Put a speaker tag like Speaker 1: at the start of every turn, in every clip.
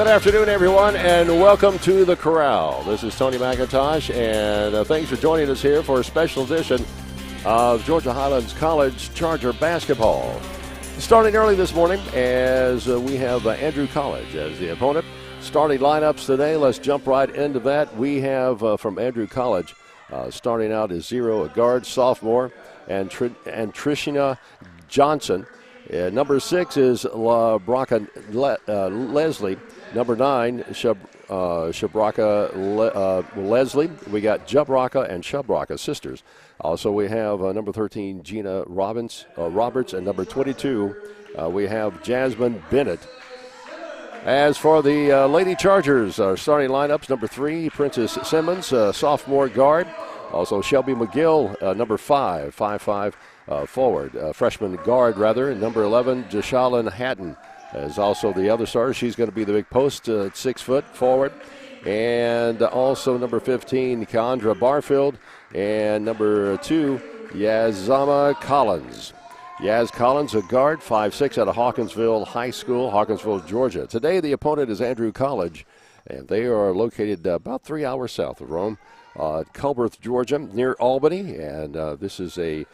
Speaker 1: Good afternoon, everyone, and welcome to The Corral. This is Tony McIntosh, and thanks for joining us here for a special edition of Georgia Highlands College Charger basketball. Starting early this morning as we have Andrew College as the opponent. Starting lineups today, let's jump right into that. We have from Andrew College starting out is a guard, sophomore, and Trishina Johnson. Number 6 is Braca Leslie. Number 9, Shabraka Leslie. We got Jabraka and Shabraka sisters. Also, we have number 13, Gina Roberts, and number 22, we have Jasmine Bennett. As for the Lady Chargers, our starting lineups, number 3, Princess Simmons, sophomore guard. Also, Shelby McGill, number 5'5", forward, freshman guard, rather. And number 11, Jashalyn Hatton is also the other starter. She's going to be the big post at 6 foot forward. And also number 15, Kendra Barfield. And number 2, Yazama Collins. Yaz Collins, a guard, 5'6", out of Hawkinsville High School, Hawkinsville, Georgia. Today the opponent is Andrew College, and they are located about 3 hours south of Rome, Culberth, Georgia, near Albany. And this is a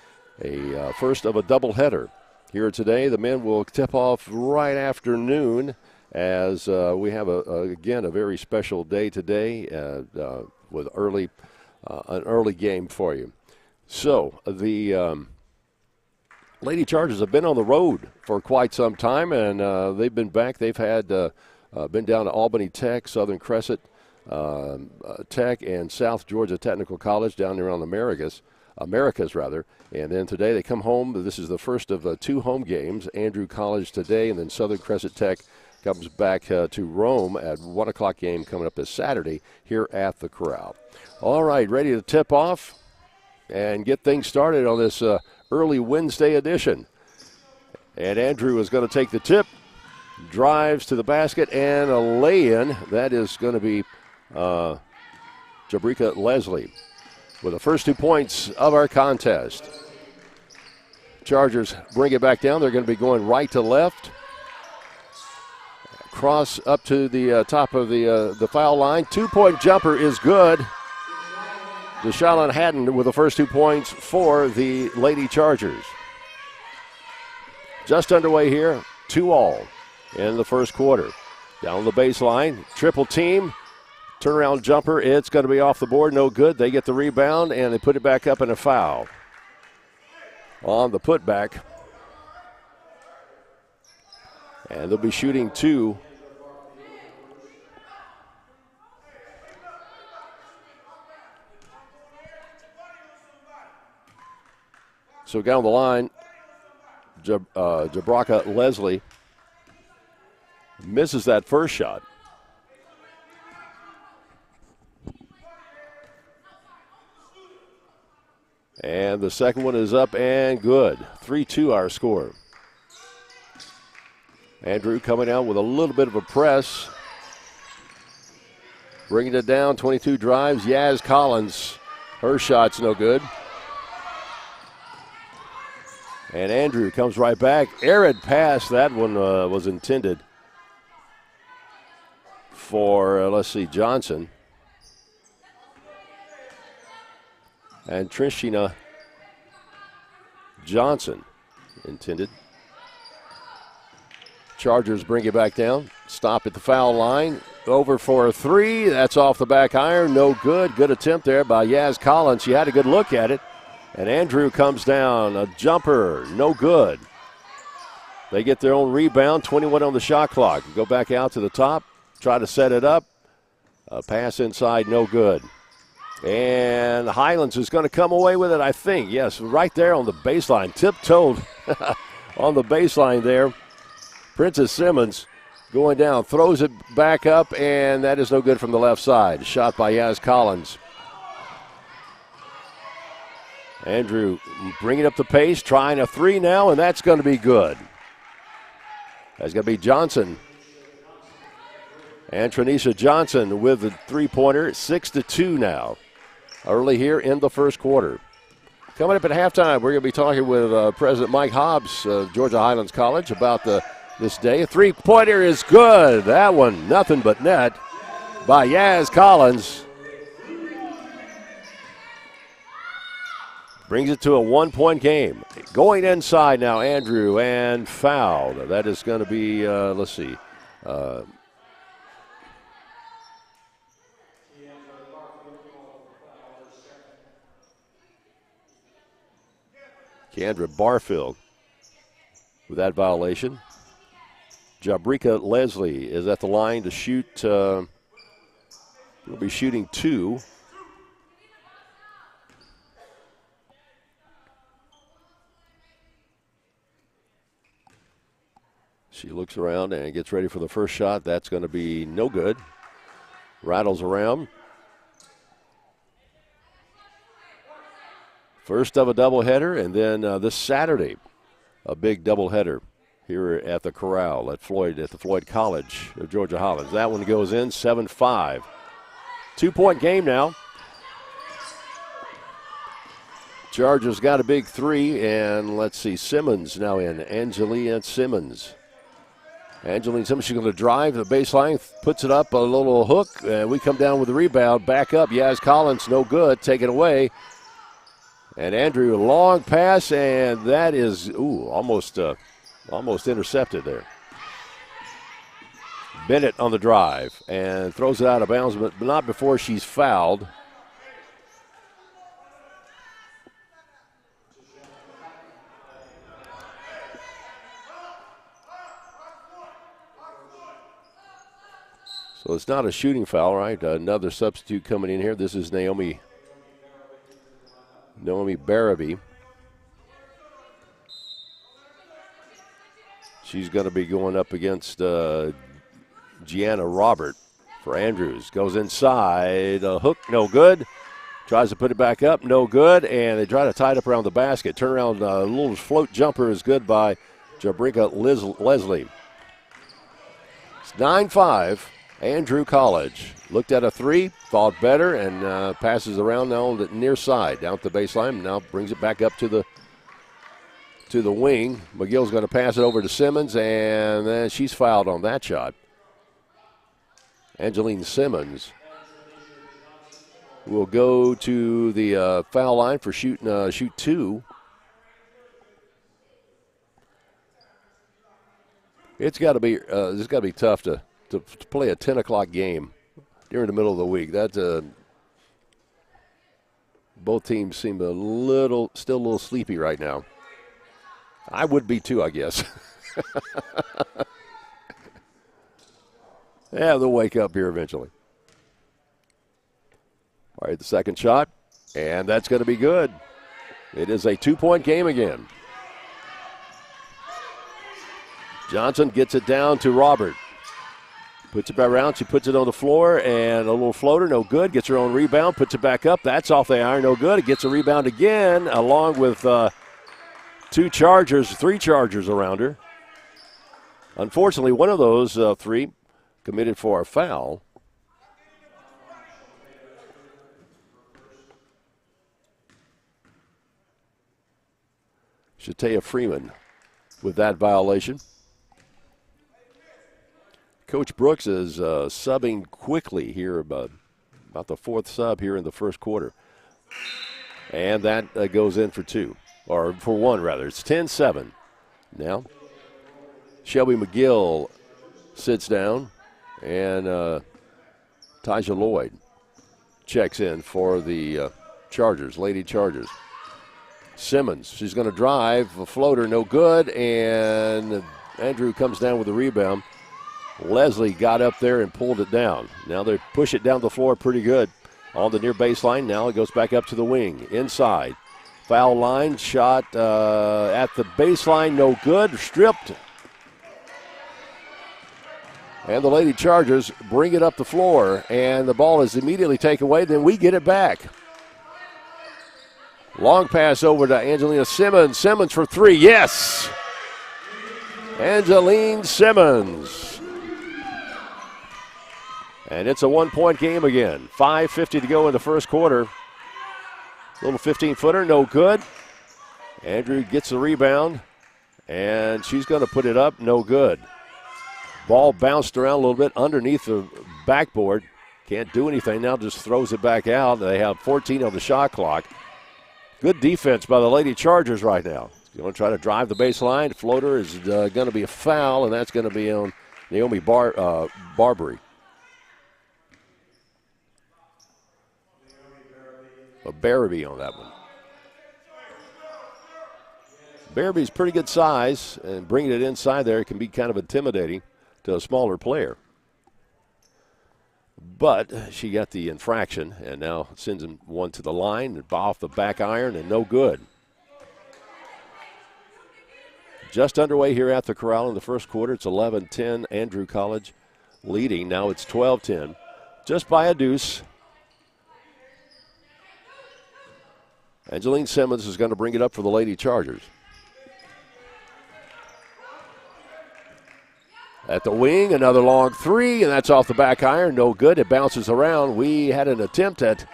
Speaker 1: first of a doubleheader. Here today, the men will tip off right after noon as we have, again, a very special day today with an early game for you. So the Lady Chargers have been on the road for quite some time, and they've been back. They've had been down to Albany Tech, Southern Crescent Tech, and South Georgia Technical College down there on Americas, and then today they come home. This is the first of 2 home games. Andrew College today, and then Southern Crescent Tech comes back to Rome at 1 o'clock game coming up this Saturday here at the Corral. All right, ready to tip off and get things started on this early Wednesday edition. And Andrew is going to take the tip, drives to the basket, and a lay-in. That is going to be Jabrika Leslie with the first 2 points of our contest. Chargers bring it back down. They're going to be going right to left. Cross up to the top of the foul line. 2-point jumper is good. Jashalyn Hatton with the first 2 points for the Lady Chargers. Just underway here, 2-all in the first quarter. Down the baseline, triple team. Turnaround jumper, it's going to be off the board, no good. They get the rebound, and they put it back up in a foul. On the putback. And they'll be shooting 2. So down the line, Jabraka Leslie misses that first shot. And the second one is up and good. 3-2 our score. Andrew coming out with a little bit of a press. Bringing it down, 22 drives. Yaz Collins, her shot's no good. And Andrew comes right back. Arid pass, that one was intended for, Johnson. And Trishina Johnson intended. Chargers bring it back down. Stop at the foul line. Over for a 3. That's off the back iron. No good. Good attempt there by Yaz Collins. She had a good look at it. And Andrew comes down. A jumper. No good. They get their own rebound. 21 on the shot clock. Go back out to the top. Try to set it up. A pass inside. No good. And Highlands is going to come away with it, I think. Yes, right there on the baseline. Tiptoed on the baseline there. Princess Simmons going down, throws it back up, and that is no good from the left side. Shot by Yaz Collins. Andrew bringing up the pace, trying a 3 now, and that's going to be good. That's going to be Johnson. And Tranisha Johnson with the 3-pointer, 6-2 now. Early here in the first quarter. Coming up at halftime, we're going to be talking with President Mike Hobbs of Georgia Highlands College about the this day. A three-pointer is good. That one, nothing but net by Yaz Collins. Brings it to a one-point game. Going inside now, Andrew, and fouled. That is going to be, let's see. Kendra Barfield with that violation. Jabrika Leslie is at the line to shoot. Will be shooting 2. She looks around and gets ready for the first shot. That's going to be no good. Rattles around. First of a doubleheader, and then this Saturday, a big doubleheader here at the Corral at the Floyd College of Georgia Hollins. That one goes in, 7-5. 2-point game now. Chargers got a big 3, and let's see, Simmons now in. Angelina Simmons. Angeline Simmons, she's going to drive the baseline, puts it up, a little hook, and we come down with the rebound. Back up, Yaz Collins, no good, take it away. And Andrew, a long pass, and that is, almost intercepted there. Bennett on the drive, and throws it out of bounds, but not before she's fouled. So it's not a shooting foul, right? Another substitute coming in here. This is Naomi Barabee. She's going to be going up against Gianna Robert for Andrews. Goes inside, a hook, no good. Tries to put it back up, no good. And they try to tie it up around the basket. Turnaround, little float jumper is good by Jabrika Leslie. It's 9-5. Andrew College looked at a 3, thought better, and passes around now on the near side, down at the baseline. Now brings it back up to the wing. McGill's going to pass it over to Simmons, and then she's fouled on that shot. Angeline Simmons will go to the foul line for shoot 2. It's got to be tough to play a 10 o'clock game during the middle of the week. That's both teams seem still a little sleepy right now. I would be too, I guess. Yeah, they'll wake up here eventually. All right, the second shot, and that's going to be good. It is a 2-point game again. Johnson gets it down to Robert. Puts it back around. She puts it on the floor, and a little floater, no good. Gets her own rebound, puts it back up. That's off the iron, no good. It gets a rebound again, along with 3 Chargers around her. Unfortunately, one of those 3 committed for a foul. Shatea Freeman with that violation. Coach Brooks is subbing quickly here, about the 4th sub here in the first quarter. And that goes in for 2, or for 1 rather. It's 10-7 now. Shelby McGill sits down, and Taja Lloyd checks in for the Chargers, Lady Chargers. Simmons, she's going to drive, a floater, no good, and Andrew comes down with the rebound. Leslie got up there and pulled it down. Now they push it down the floor pretty good on the near baseline. Now it goes back up to the wing, inside. Foul line, shot at the baseline, no good, stripped. And the Lady Chargers bring it up the floor, and the ball is immediately taken away. Then we get it back. Long pass over to Angelina Simmons. Simmons for 3, yes! Angeline Simmons. And it's a 1-point game again. 5:50 to go in the first quarter. Little 15-footer, no good. Andrew gets the rebound. And she's going to put it up, no good. Ball bounced around a little bit underneath the backboard. Can't do anything now, just throws it back out. They have 14 on the shot clock. Good defense by the Lady Chargers right now. You're going to try to drive the baseline. Floater is going to be a foul, and that's going to be on Naomi Barbary. A Barabee on that one. Barabee's pretty good size, and bringing it inside there can be kind of intimidating to a smaller player. But she got the infraction, and now sends him one to the line, and off the back iron, and no good. Just underway here at the Corral in the first quarter. It's 11-10, Andrew College leading. Now it's 12-10, just by a deuce. Angeline Simmons is going to bring it up for the Lady Chargers. At the wing, another long three, and that's off the back iron. No good. It bounces around. We had an attempt at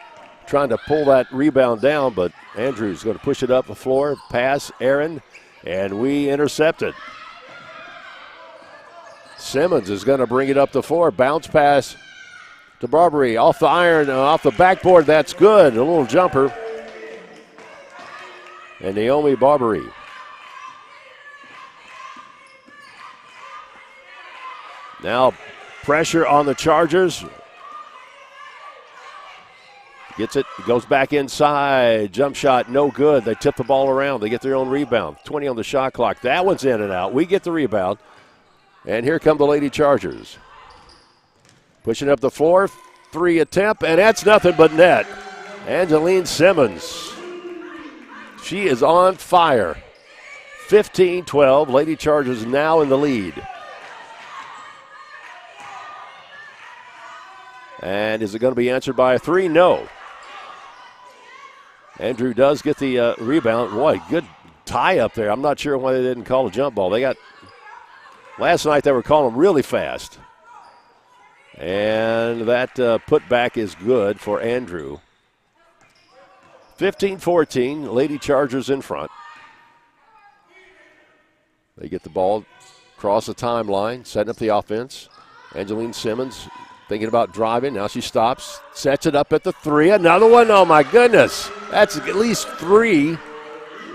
Speaker 1: trying to pull that rebound down, but Andrews going to push it up the floor. Pass, Aaron, and we intercept it. Simmons is going to bring it up the floor. Bounce pass to Barbary. Off the iron, off the backboard. That's good. A little jumper. And Naomi Barbary. Now pressure on the Chargers. Gets it, goes back inside. Jump shot, no good. They tip the ball around. They get their own rebound. 20 on the shot clock. That one's in and out. We get the rebound. And here come the Lady Chargers. Pushing up the floor. Three attempt, and that's nothing but net. Angeline Simmons. She is on fire. 15-12. Lady Chargers now in the lead. And is it going to be answered by a three? No. Andrew does get the rebound. Boy, good tie up there. I'm not sure why they didn't call a jump ball. Last night they were calling really fast. And that putback is good for Andrew. 15-14, Lady Chargers in front. They get the ball across the timeline, setting up the offense. Angeline Simmons thinking about driving. Now she stops, sets it up at the three. Another one. Oh, my goodness. That's at least three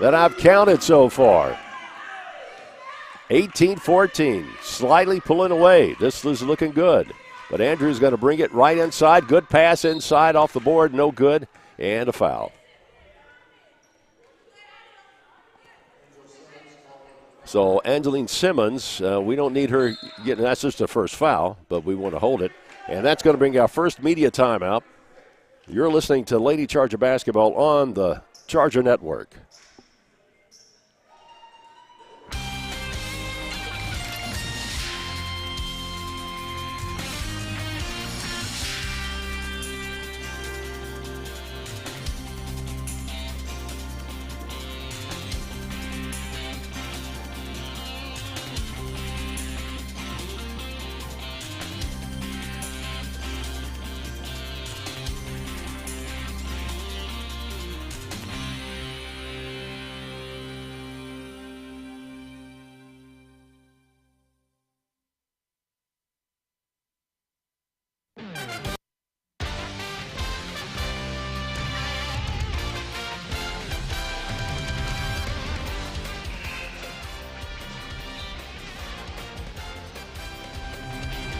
Speaker 1: that I've counted so far. 18-14, slightly pulling away. This is looking good. But Andrew's going to bring it right inside. Good pass inside off the board. No good. And a foul. So Angeline Simmons, we don't need her getting, that's just the first foul, but we want to hold it. And that's going to bring our first media timeout. You're listening to Lady Charger Basketball on the Charger Network.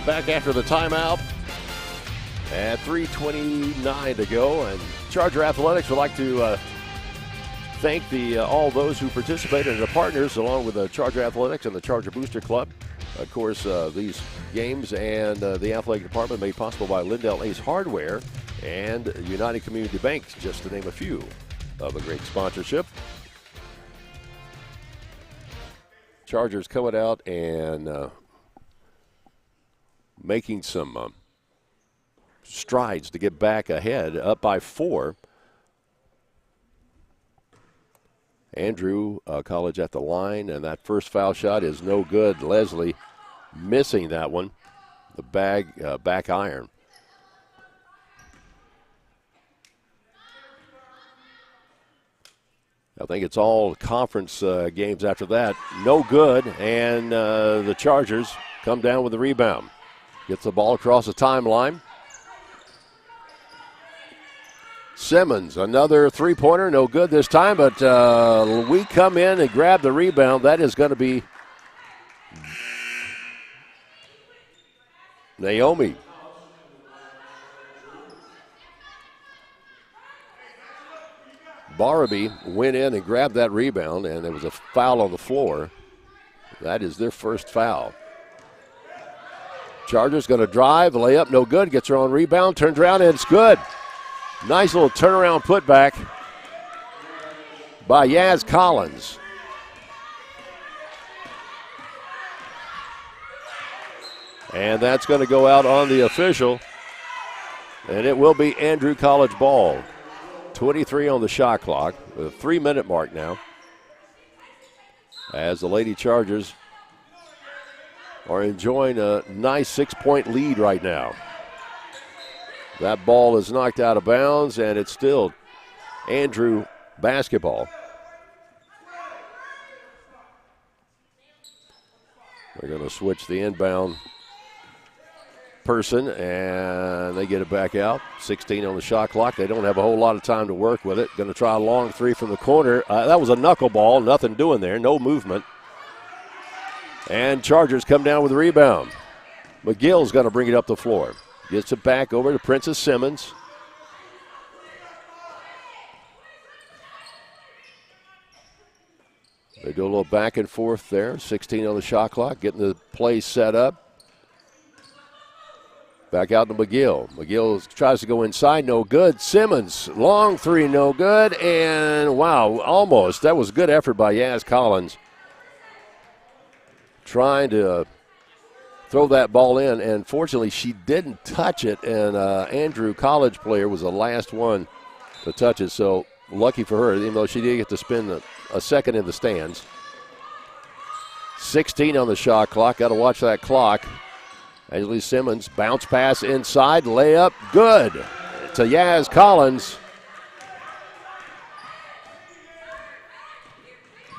Speaker 1: Back after the timeout at 3:29 to go, and Charger Athletics would like to thank all those who participated and the partners, along with the Charger Athletics and the Charger Booster Club. Of course, these games and the athletic department made possible by Lindell Ace Hardware and United Community Bank, just to name a few of a great sponsorship. Chargers coming out and making some strides to get back ahead, up by 4. Andrew College at the line, and that first foul shot is no good. Leslie missing that one, the back iron. I think it's all conference games after that. No good, and the Chargers come down with the rebound. Gets the ball across the timeline. Simmons, another three-pointer, no good this time, but we come in and grab the rebound. That is going to be Naomi. Barabee went in and grabbed that rebound, and there was a foul on the floor. That is their first foul. Chargers going to drive, layup, no good, gets her own rebound, turns around, and it's good. Nice little turnaround putback by Yaz Collins. And that's going to go out on the official, and it will be Andrew College ball. 23 on the shot clock, with a 3-minute mark now, as the Lady Chargers are enjoying a nice 6-point lead right now. That ball is knocked out of bounds, and it's still Andrew basketball. They're going to switch the inbound person, and they get it back out. 16 on the shot clock. They don't have a whole lot of time to work with it. Going to try a long three from the corner. That was a knuckleball. Nothing doing there. No movement. And Chargers come down with the rebound. McGill's going to bring it up the floor. Gets it back over to Princess Simmons. They do a little back and forth there. 16 on the shot clock, getting the play set up. Back out to McGill. McGill tries to go inside, no good. Simmons, long three, no good. And wow, almost. That was a good effort by Yaz Collins. Trying to throw that ball in, and fortunately she didn't touch it, and Andrew, college player, was the last one to touch it, so lucky for her, even though she did get to spend a second in the stands. 16 on the shot clock. Got to watch that clock. Angela Simmons, bounce pass inside, layup, good to Yaz Collins.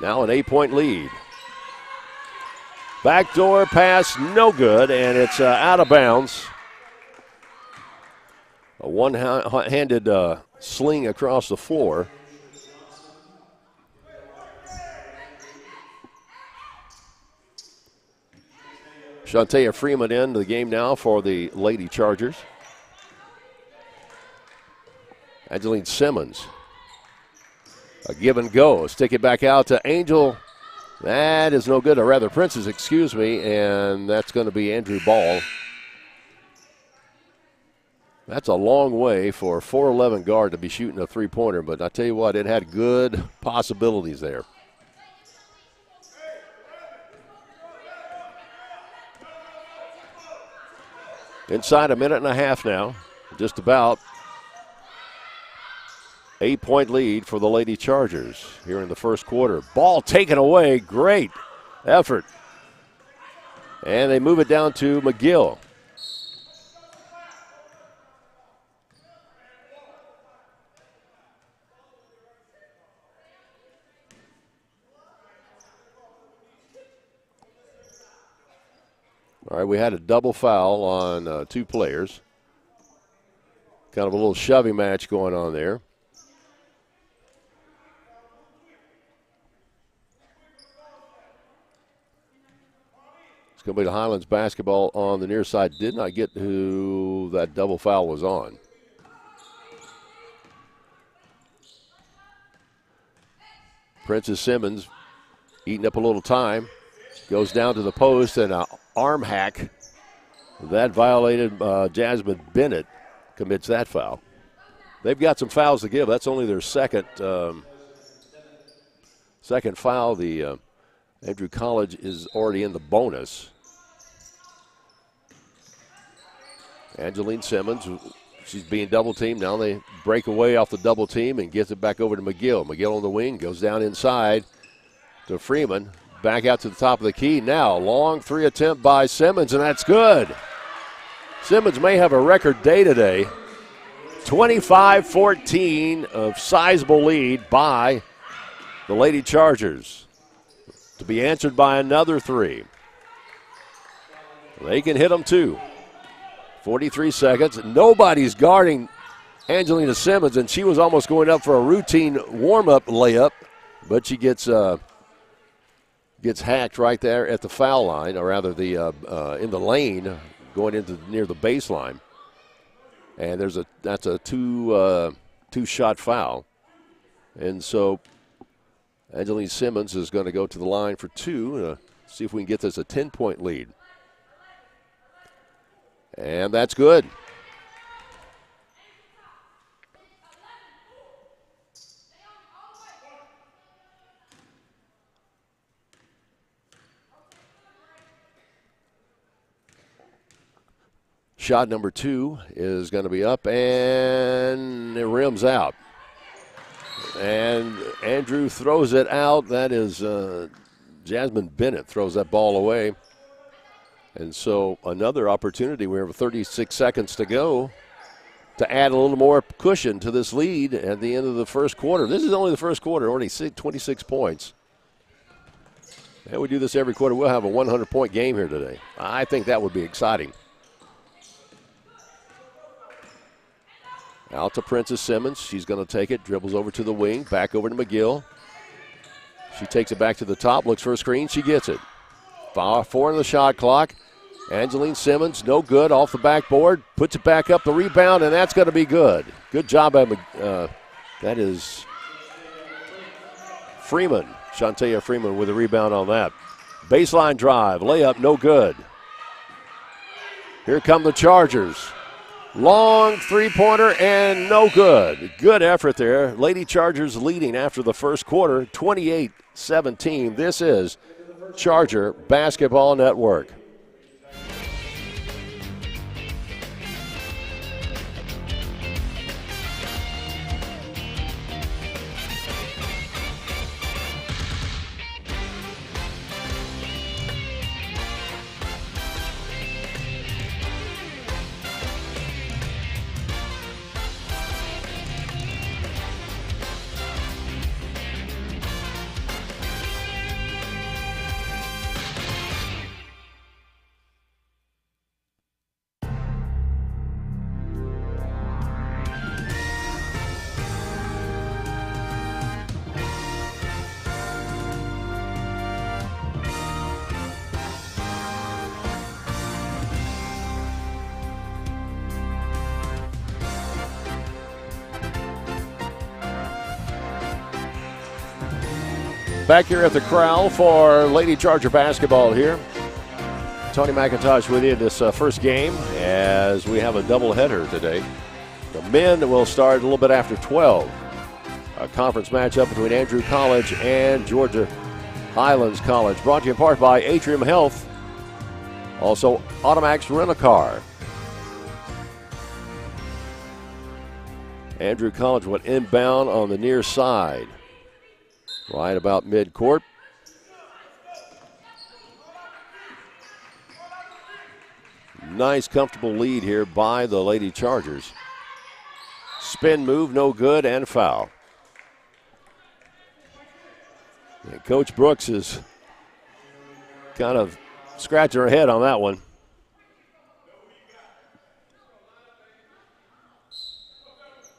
Speaker 1: Now an 8-point lead. Backdoor pass, no good, and it's out of bounds. A one-handed sling across the floor. Shantea Freeman into the game now for the Lady Chargers. Angeline Simmons. A give and go. Stick it back out to Angel. That is no good, or rather Princess, excuse me, and that's going to be Andrew Ball. That's a long way for a 4'11" guard to be shooting a three-pointer, but I tell you what, it had good possibilities there. Inside a minute and a half now, just about. 8-point lead for the Lady Chargers here in the first quarter. Ball taken away. Great effort. And they move it down to McGill. All right, we had a double foul on two players. Kind of a little shoving match going on there. It's going to be the Highlands basketball on the near side. Did not get who that double foul was on. Princess Simmons eating up a little time. Goes down to the post, and an arm hack. That violated Jasmine Bennett. Commits that foul. They've got some fouls to give. That's only their second foul. The Andrew College is already in the bonus. Angeline Simmons, she's being double teamed. Now they break away off the double team and gets it back over to McGill. McGill on the wing, goes down inside to Freeman. Back out to the top of the key. Now long three attempt by Simmons, and that's good. Simmons may have a record day today. 25-14, a sizable lead by the Lady Chargers, to be answered by another 3. They can hit them too. 43 seconds. Nobody's guarding Angelina Simmons, and she was almost going up for a routine warm-up layup, but she gets hacked right there at the foul line, or rather in the lane going into near the baseline. And that's a two-shot foul. And so Angelina Simmons is going to go to the line for 2, see if we can get this a 10-point lead. And that's good. Shot number 2 is going to be up, and it rims out. And Andrew throws it out. That is Jasmine Bennett throws that ball away. And so another opportunity. We have 36 seconds to go to add a little more cushion to this lead at the end of the first quarter. This is only the first quarter, already 26 points. And we do this every quarter. We'll have a 100-point game here today. I think that would be exciting. Out to Princess Simmons. She's going to take it, dribbles over to the wing, back over to McGill. She takes it back to the top, looks for a screen. She gets it. 4 on the shot clock. Angeline Simmons, no good, off the backboard. Puts it back up, the rebound, and that's going to be good. Good job by that is Freeman. Shantae Freeman with a rebound on that. Baseline drive, layup, no good. Here come the Chargers. Long three-pointer and no good. Good effort there. Lady Chargers leading after the first quarter, 28-17. This is Charger Basketball Network. Back here at the Corral for Lady Charger basketball here. Tony McIntosh with you this first game as we have a doubleheader today. The men will start a little bit after 12. A conference matchup between Andrew College and Georgia Highlands College. Brought to you in part by Atrium Health. Also, Automax Rent-A-Car. Andrew College went inbound on the near side. Right about midcourt. Nice, comfortable lead here by the Lady Chargers. Spin move, no good, and foul. And Coach Brooks is kind of scratching her head on that one.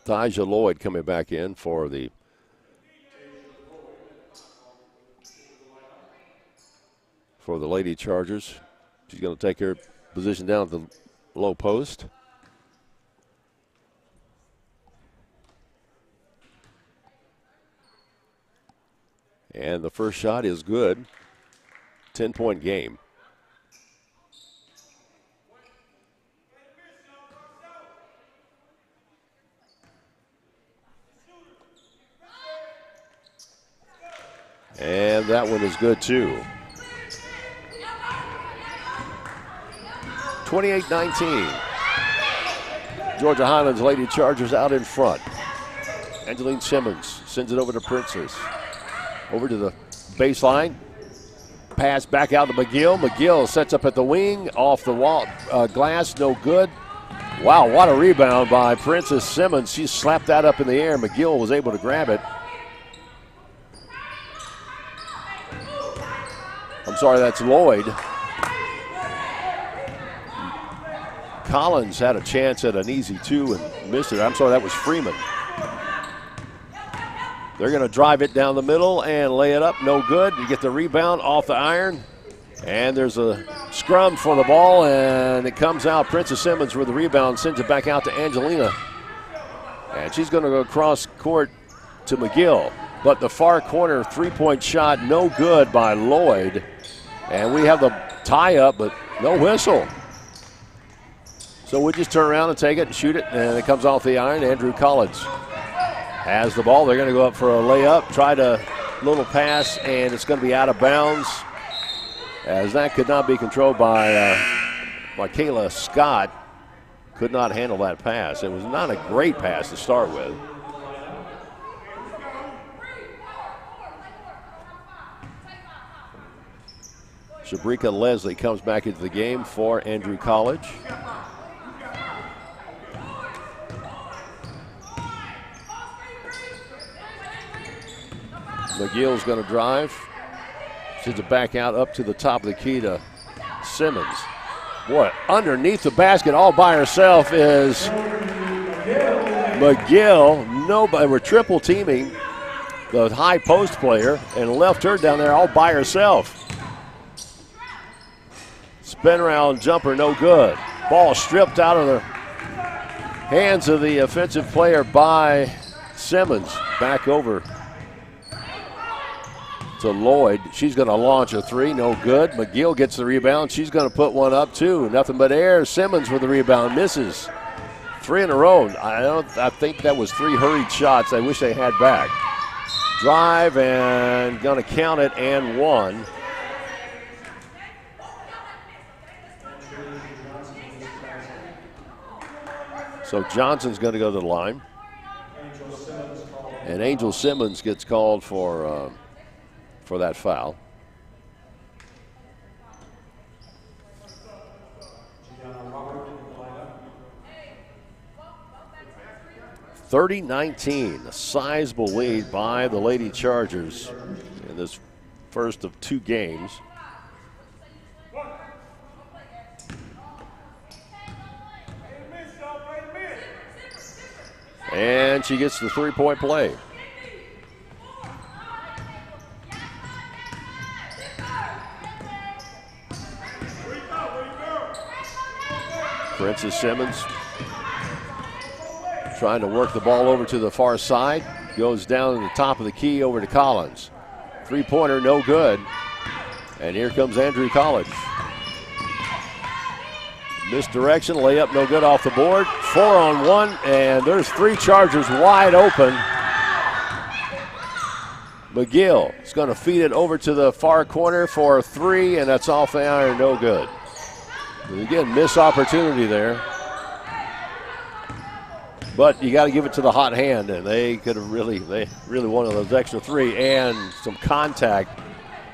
Speaker 1: Taja Lloyd coming back in for the Lady Chargers. She's going to take her position down at the low post. And the first shot is good. 10-point game. And that one is good too. 28-19. Georgia Highlands Lady Chargers out in front. Angeline Simmons sends it over to Princess. Over to the baseline. Pass back out to McGill. McGill sets up at the wing. Off the wall. Glass, no good. Wow, what a rebound by Princess Simmons. She slapped that up in the air. McGill was able to grab it. sorry, that's Lloyd. Collins had a chance at an easy two and missed it. I'm sorry, that was Freeman. They're going to drive it down the middle and lay it up. No good. You get the rebound off the iron. And there's a scrum for the ball, and it comes out. Princess Simmons with the rebound, sends it back out to Angelina. And she's going to go across court to McGill. But the far corner three-point shot, no good by Lloyd. And we have the tie-up, but no whistle. So we just turn around and take it and shoot it, and it comes off the iron. Andrew Collins has the ball. They're going to go up for a layup, tried a little pass, and it's going to be out of bounds, as that could not be controlled by Michaela Scott. Could not handle that pass. It was not a great pass to start with. Shabrika Leslie comes back into the game for Andrew College. McGill's going to drive. Sends it back out up to the top of the key to Simmons. Boy, underneath the basket all by herself is McGill. Nobody, we're triple teaming the high post player and left her down there all by herself. Spin around jumper, no good. Ball stripped out of the hands of the offensive player by Simmons. Back over to Lloyd. She's going to launch a three, no good. McGill gets the rebound. She's going to put one up too. Nothing but air. Simmons with the rebound, misses. Three in a row. I think that was three hurried shots. I wish they had back. Drive and going to count it and one. So Johnson's going to go to the line. And Angel Simmons gets called for that foul. (30-19), a sizable lead by the Lady Chargers in this first of two games. And she gets the three-point play. Princess Simmons trying to work the ball over to the far side. Goes down to the top of the key over to Collins. Three-pointer, no good. And here comes Andrew College. Misdirection, layup, no good off the board. 4-on-1, and there's three Chargers wide open. McGill is going to feed it over to the far corner for a three, and that's off the iron, no good. And again, missed opportunity there. But you got to give it to the hot hand, and they really wanted those extra three and some contact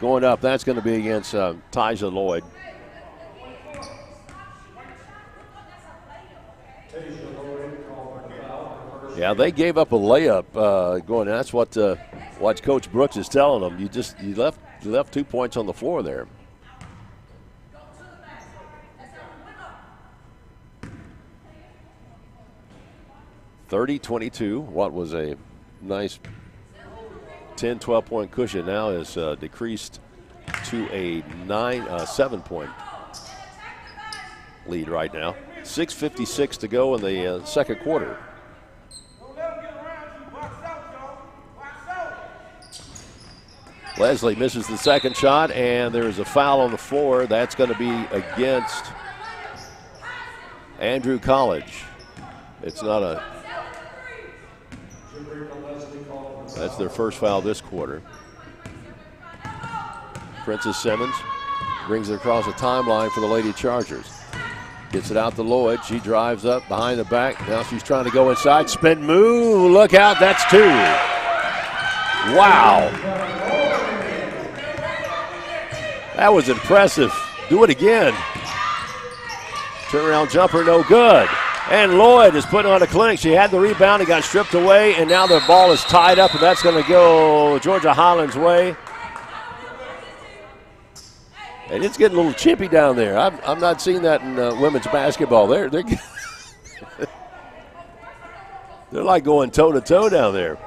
Speaker 1: going up. That's going to be against Tyja Lloyd. Yeah, they gave up a layup going. That's what Coach Brooks is telling them. You left 2 points on the floor there. (30-22). What was a nice 10, 12-point cushion now is decreased to a 7-point lead right now. 6:56 to go in the second quarter. Leslie misses the second shot, and there's a foul on the floor. That's going to be against Andrew College. It's not a. That's their first foul this quarter. Princess Simmons brings it across the timeline for the Lady Chargers. Gets it out to Lloyd. She drives up behind the back. Now she's trying to go inside. Spin move. Look out. That's two. Wow. That was impressive. Do it again. Turnaround jumper, no good. And Lloyd is putting on a clinic. She had the rebound. It got stripped away, and now the ball is tied up, and that's going to go Georgia Highlands' way. And it's getting a little chippy down there. I'm not seeing that in women's basketball. They're they're like going toe to toe down there.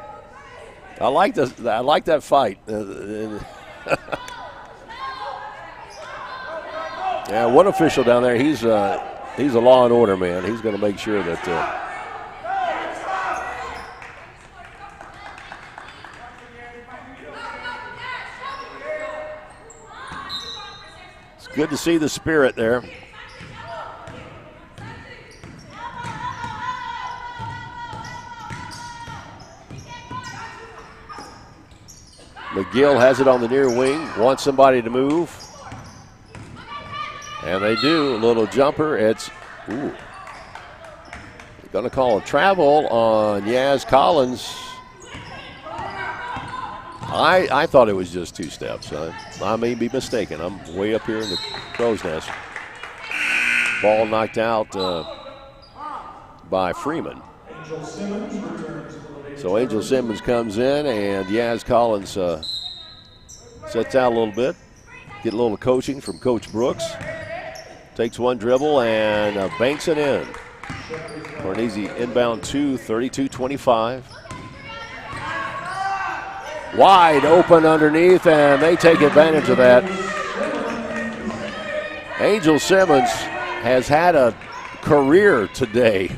Speaker 1: I like that fight. Yeah, one official down there. He's a law and order man. He's going to make sure that. It's good to see the spirit there. McGill has it on the near wing, wants somebody to move. And they do. A little jumper. It's, going to call a travel on Yaz Collins. I thought it was just 2 steps. I may be mistaken. I'm way up here in the crow's nest. Ball knocked out by Freeman. So Angel Simmons comes in, and Yaz Collins sets out a little bit. Get a little coaching from Coach Brooks. Takes one dribble and banks it in for an easy inbound 2, 32-25. Wide open underneath, and they take advantage of that. Angel Simmons has had a career today.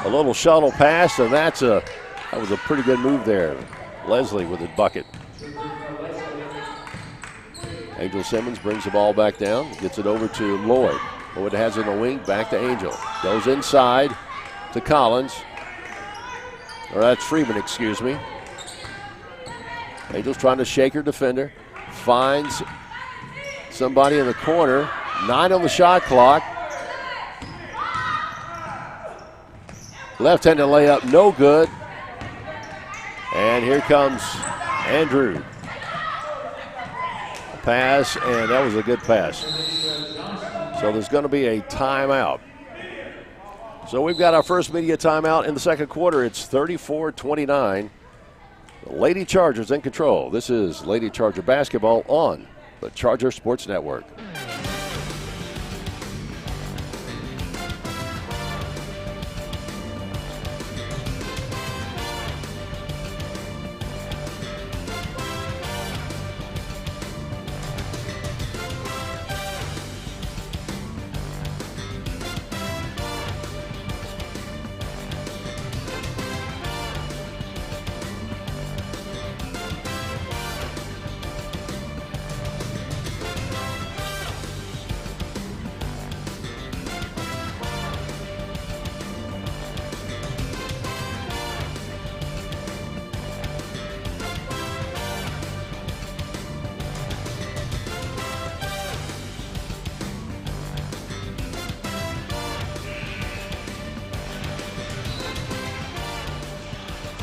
Speaker 1: A little shuttle pass, and that was a pretty good move there. Leslie with the bucket. Angel Simmons brings the ball back down, gets it over to Lloyd. Lloyd has it in the wing, back to Angel. Goes inside to Collins. Or that's Freeman, excuse me. Angel's trying to shake her defender. Finds somebody in the corner. 9 on the shot clock. Left-handed layup, no good. And here comes Andrew. Pass, and that was a good pass. So there's going to be a timeout. So we've got our first media timeout in the second quarter. It's 34-29. The Lady Chargers in control. This is Lady Charger basketball on the Charger Sports Network.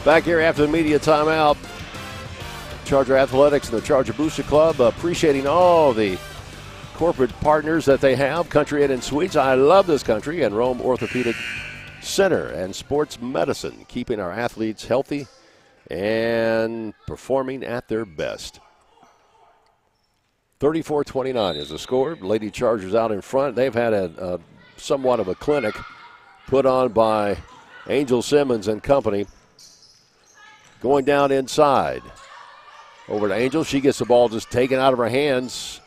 Speaker 1: Back here after the media timeout, Charger Athletics and the Charger Booster Club appreciating all the corporate partners that they have. Country Inn and Suites, I love this country, and Rome Orthopedic Center and Sports Medicine, keeping our athletes healthy and performing at their best. 34-29 is the score. Lady Chargers out in front. They've had a somewhat of a clinic put on by Angel Simmons and company. Going down inside. Over to Angel. She gets the ball just taken out of her hands.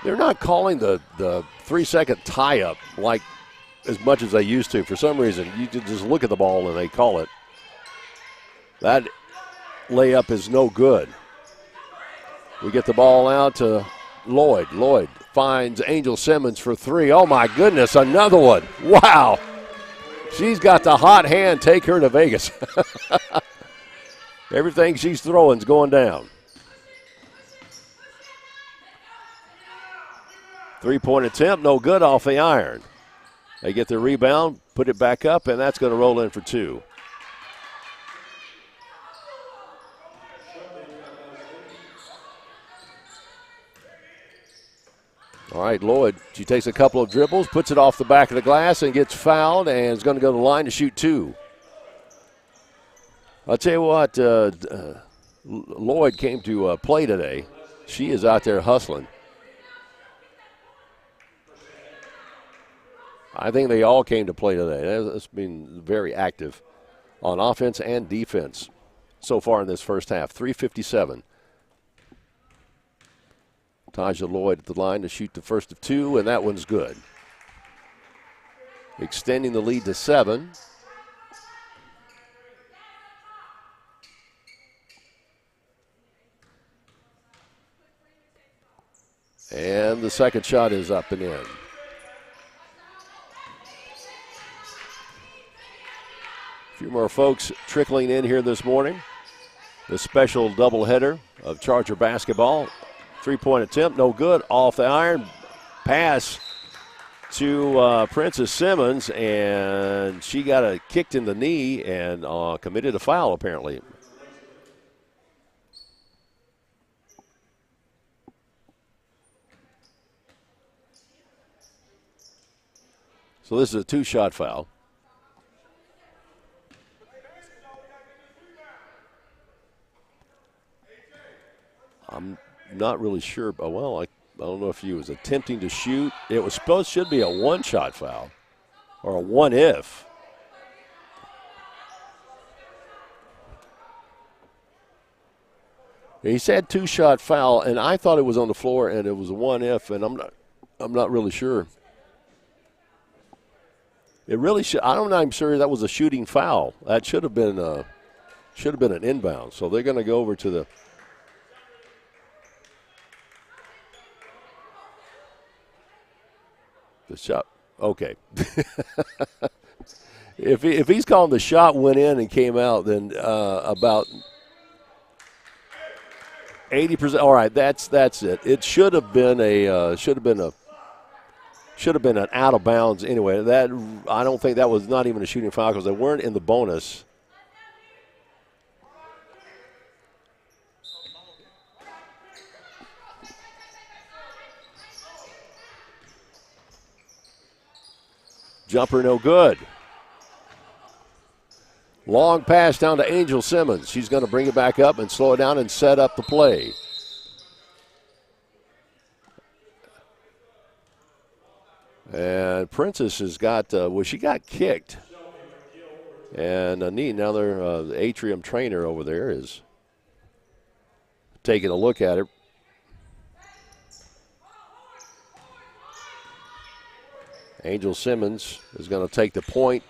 Speaker 1: They're not calling the 3-second tie-up like as much as they used to. For some reason, you can just look at the ball and they call it. That layup is no good. We get the ball out to Lloyd. Lloyd finds Angel Simmons for 3. Oh, my goodness, another one. Wow. She's got the hot hand. Take her to Vegas. Everything she's throwing is going down. 3-point attempt, no good off the iron. They get the rebound, put it back up, and that's going to roll in for 2. All right, Lloyd, she takes a couple of dribbles, puts it off the back of the glass, and gets fouled, and is going to go to the line to shoot 2. I'll tell you what, Lloyd came to play today. She is out there hustling. I think they all came to play today. It's been very active on offense and defense so far in this first half. 3:57. Taja Lloyd at the line to shoot the first of two, and that one's good. Extending the lead to 7. And the second shot is up and in. A few more folks trickling in here this morning. The special doubleheader of Charger basketball. 3-point attempt, no good. Off the iron. Pass to Princess Simmons, and she got kicked in the knee and committed a foul, apparently. So this is a 2-shot foul. I'm not really sure, but I don't know if he was attempting to shoot. It was should be a 1-shot foul or a 1-if. He said 2-shot foul, and I thought it was on the floor, and it was a 1-if, and I'm not really sure. It really should. I'm not even sure that was a shooting foul. That should have been an inbound. So they're going to go over to the. The shot, okay. if he's calling the shot went in and came out, then about 80%. All right, that's it. It should have been an out of bounds anyway. That I don't think that was not even a shooting foul because they weren't in the bonus. Jumper no good. Long pass down to Angel Simmons. She's going to bring it back up and slow it down and set up the play. And Princess has got, she got kicked. And now the Atrium trainer over there is taking a look at her. Angel Simmons is going to take the point.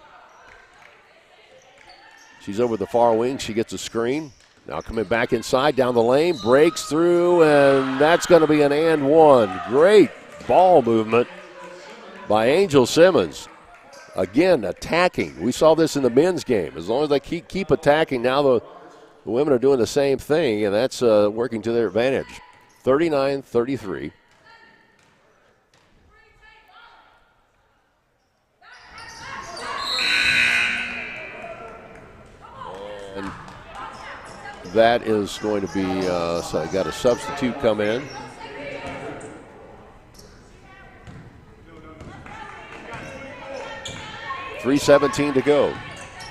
Speaker 1: She's over the far wing. She gets a screen. Now coming back inside, down the lane, breaks through, and that's going to be an and one. Great ball movement by Angel Simmons. Again, attacking. We saw this in the men's game. As long as they keep attacking, now the women are doing the same thing, and that's working to their advantage. 39-33. And that is going to be, so I got a substitute come in. .3:17 to go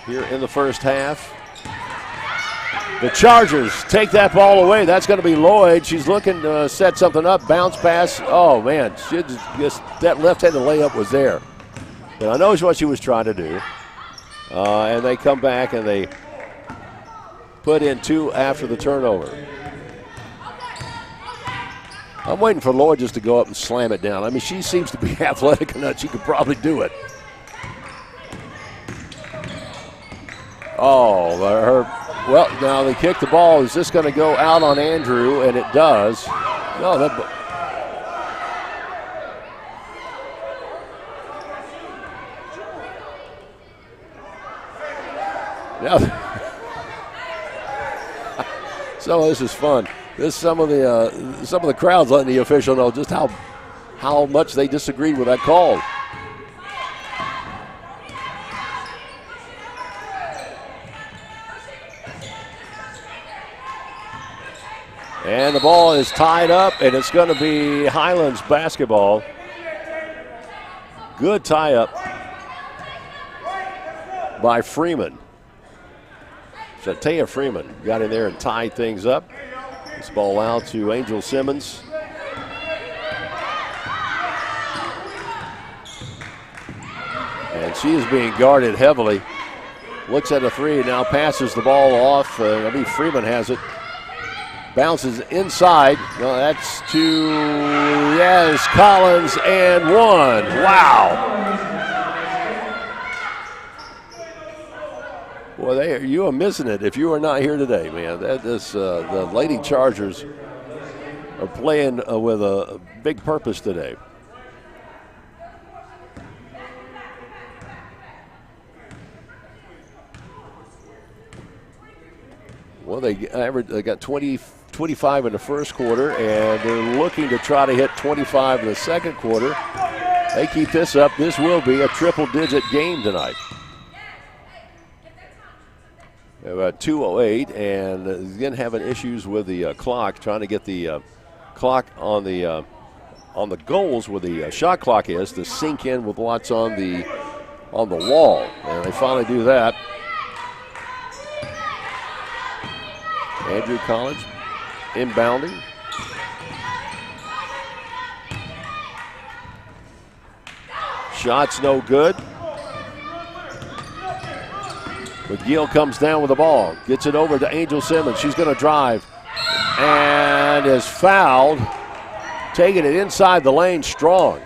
Speaker 1: here in the first half. The Chargers take that ball away. That's going to be Lloyd. She's looking to set something up. Bounce pass. Oh, man. That left-handed layup was there. And I know what she was trying to do. And they come back and they put in 2 after the turnover. I'm waiting for Lloyd just to go up and slam it down. I mean, she seems to be athletic enough. She could probably do it. Oh, well, now they kick the ball. Is this going to go out on Andrew? And it does. No, so this is fun. Some of the crowds letting the official know just how much they disagreed with that call. And the ball is tied up, and it's going to be Highlands basketball. Good tie-up by Freeman. Shatea Freeman got in there and tied things up. This ball out to Angel Simmons. And she is being guarded heavily. Looks at a three, now passes the ball off. Freeman has it. Bounces inside. No, that's to Yaz Collins and one. Wow. Boy, you are missing it if you are not here today, man. The Lady Chargers are playing with a big purpose today. Well, they got 25 in the first quarter, and they're looking to try to hit 25 in the second quarter. They keep this up, this will be a triple-digit game tonight. About 2:08, and again having issues with the clock, trying to get the clock on the goals where the shot clock is to sync in with what's on the wall, and they finally do that. Andrew College inbounding. Shots no good. McGill comes down with the ball, gets it over to Angel Simmons. She's going to drive and is fouled, taking it inside the lane strong.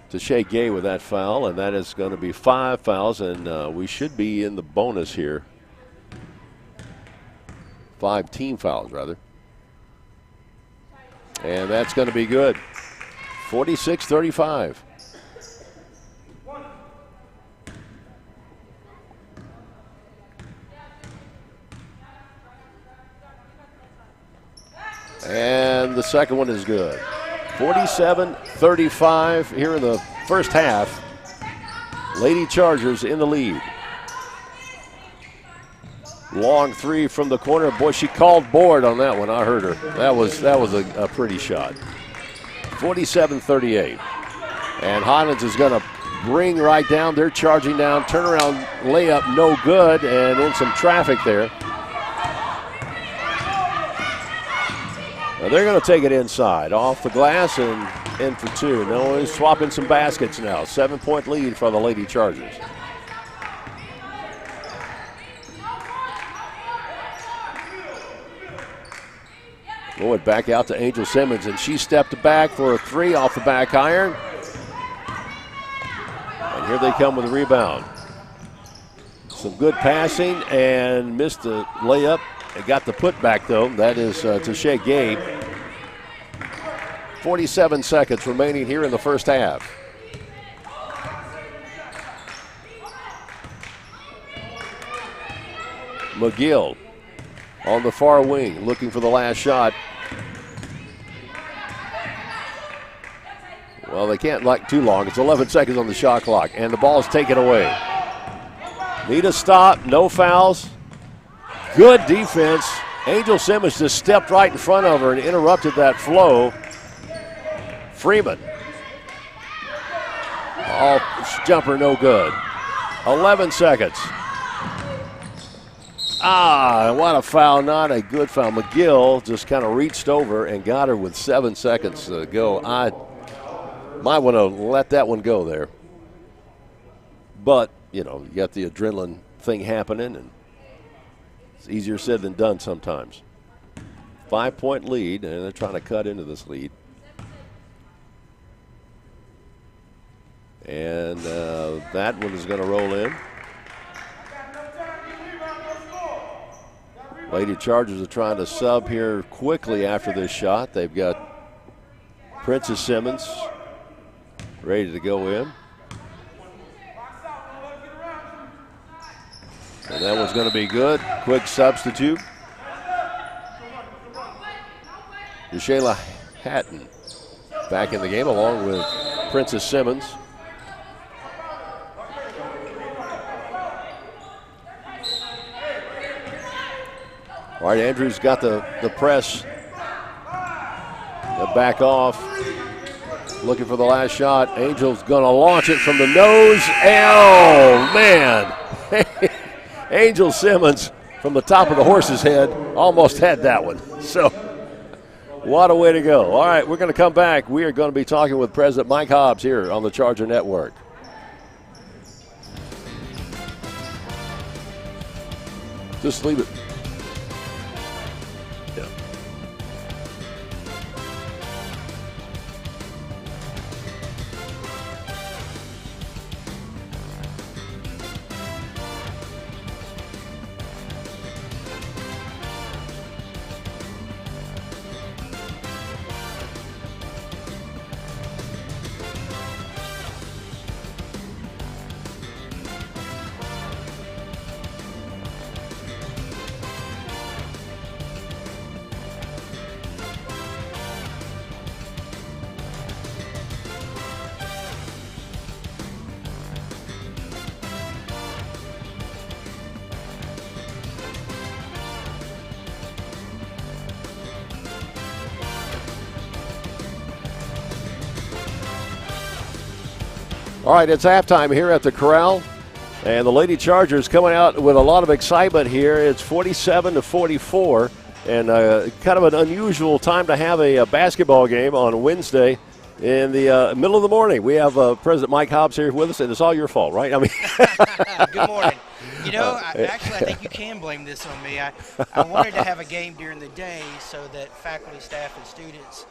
Speaker 1: Tashay Gay with that foul, and that is going to be 5 fouls, and we should be in the bonus here. 5 team fouls, rather. And that's going to be good. 46-35. And the second one is good. 47-35 here in the first half. Lady Chargers in the lead. Long three from the corner. Boy, she called board on that one. I heard her. That was a pretty shot. 47-38. And Highlands is going to bring right down. They're charging down. Turnaround layup, no good, and in some traffic there. Now they're going to take it inside, off the glass and in for two. No, he's swapping some baskets now. 7-point lead for the Lady Chargers. Lloyd back out to Angel Simmons, and she stepped back for a three off the back iron. And here they come with a rebound. Some good passing and missed the layup. They got the putback, though. That is Tashay Gay. 47 seconds remaining here in the first half. McGill on the far wing, looking for the last shot. Well, they can't like too long. It's 11 seconds on the shot clock, and the ball's taken away. Need a stop, no fouls. Good defense. Angel Simmons just stepped right in front of her and interrupted that flow. Freeman. Oh, jumper no good. 11 seconds. What a foul, not a good foul. McGill just kind of reached over and got her with 7 seconds to go. I might want to let that one go there. But, you know, you got the adrenaline thing happening, and it's easier said than done sometimes. 5-point lead, and they're trying to cut into this lead. And that one is going to roll in. Lady Chargers are trying to sub here quickly after this shot. They've got Princess Simmons ready to go in. And that one's going to be good. Quick substitute. Shayla Hatton back in the game along with Princess Simmons. All right, Andrews got the press back off. Looking for the last shot. Angel's going to launch it from the nose. Oh, man. Angel Simmons from the top of the horse's head almost had that one. So, what a way to go. All right, we're going to come back. We are going to be talking with President Mike Hobbs here on the Charger Network. Just leave it. Yeah. All right, it's halftime here at the Corral, and the Lady Chargers coming out with a lot of excitement here. It's 47-44, and kind of an unusual time to have a basketball game on Wednesday in the middle of the morning. We have President Mike Hobbs here with us, and it's all your fault, right? I mean,
Speaker 2: good morning. You know, I think you can blame this on me. I wanted to have a game during the day so that faculty, staff, and students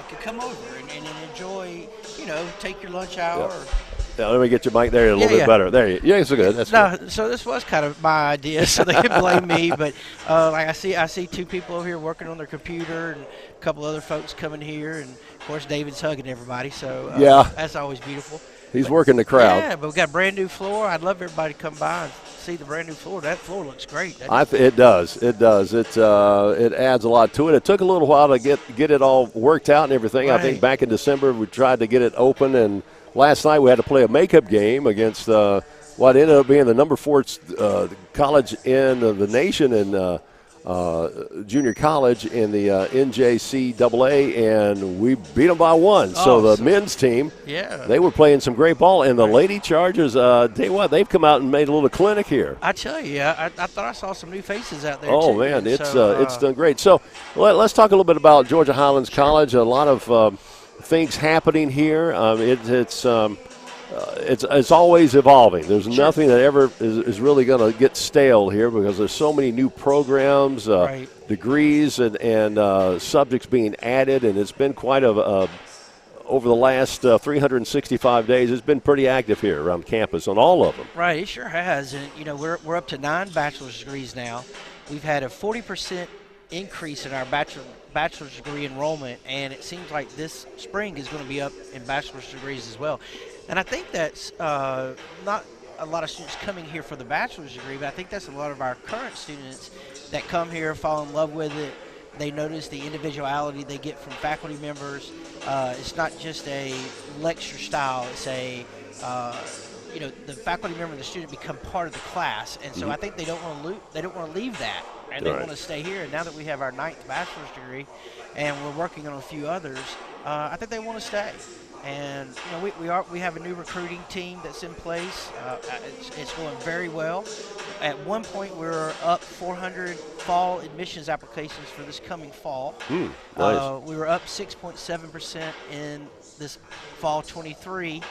Speaker 2: could come over and enjoy, take your lunch hour.
Speaker 1: Yep. Yeah, let me get your mic there a little bit better. There you. Yeah, so good. That's good.
Speaker 2: So this was kind of my idea, so they could blame me. But like I see two people over here working on their computer, and a couple other folks coming here, and of course David's hugging everybody. So that's always beautiful.
Speaker 1: He's working the crowd.
Speaker 2: Yeah, but we got a brand new floor. I'd love everybody to come by and see the brand new floor. That floor looks great.
Speaker 1: It does. It does. It adds a lot to it. It took a little while to get it all worked out and everything. Right. I think back in December we tried to get it open, and last night we had to play a makeup game against what ended up being the number 4 college in the nation in junior college in the NJCAA, and we beat them by 1. So the men's team, they were playing some great ball, and the Lady Chargers, tell you what, they've come out and made a little clinic here.
Speaker 2: I tell you, I thought I saw some new faces out there.
Speaker 1: Oh,
Speaker 2: too.
Speaker 1: Man, it's done great. So let's talk a little bit about Georgia Highlands College. A lot of things happening here. It's always evolving. There's nothing that ever is really going to get stale here because there's so many new programs, degrees, and subjects being added, and it's been quite over the last 365 days. It's been pretty active here around campus on all of them.
Speaker 2: Right, it sure has, and we're up to 9 bachelor's degrees now. We've had a 40% increase in our bachelor's degree enrollment, and it seems like this spring is going to be up in bachelor's degrees as well. And I think that's not a lot of students coming here for the bachelor's degree, but I think that's a lot of our current students that come here, fall in love with it. They notice the individuality they get from faculty members. It's not just a lecture style. It's the faculty member and the student become part of the class, and so I think they don't want to leave that, and they want to stay here. And now that we have our 9th bachelor's degree, and we're working on a few others, I think they want to stay. And we have a new recruiting team that's in place. It's going very well. At one point, we were up 400 fall admissions applications for this coming fall.
Speaker 1: Nice.
Speaker 2: We were up 6.7% in this fall 23.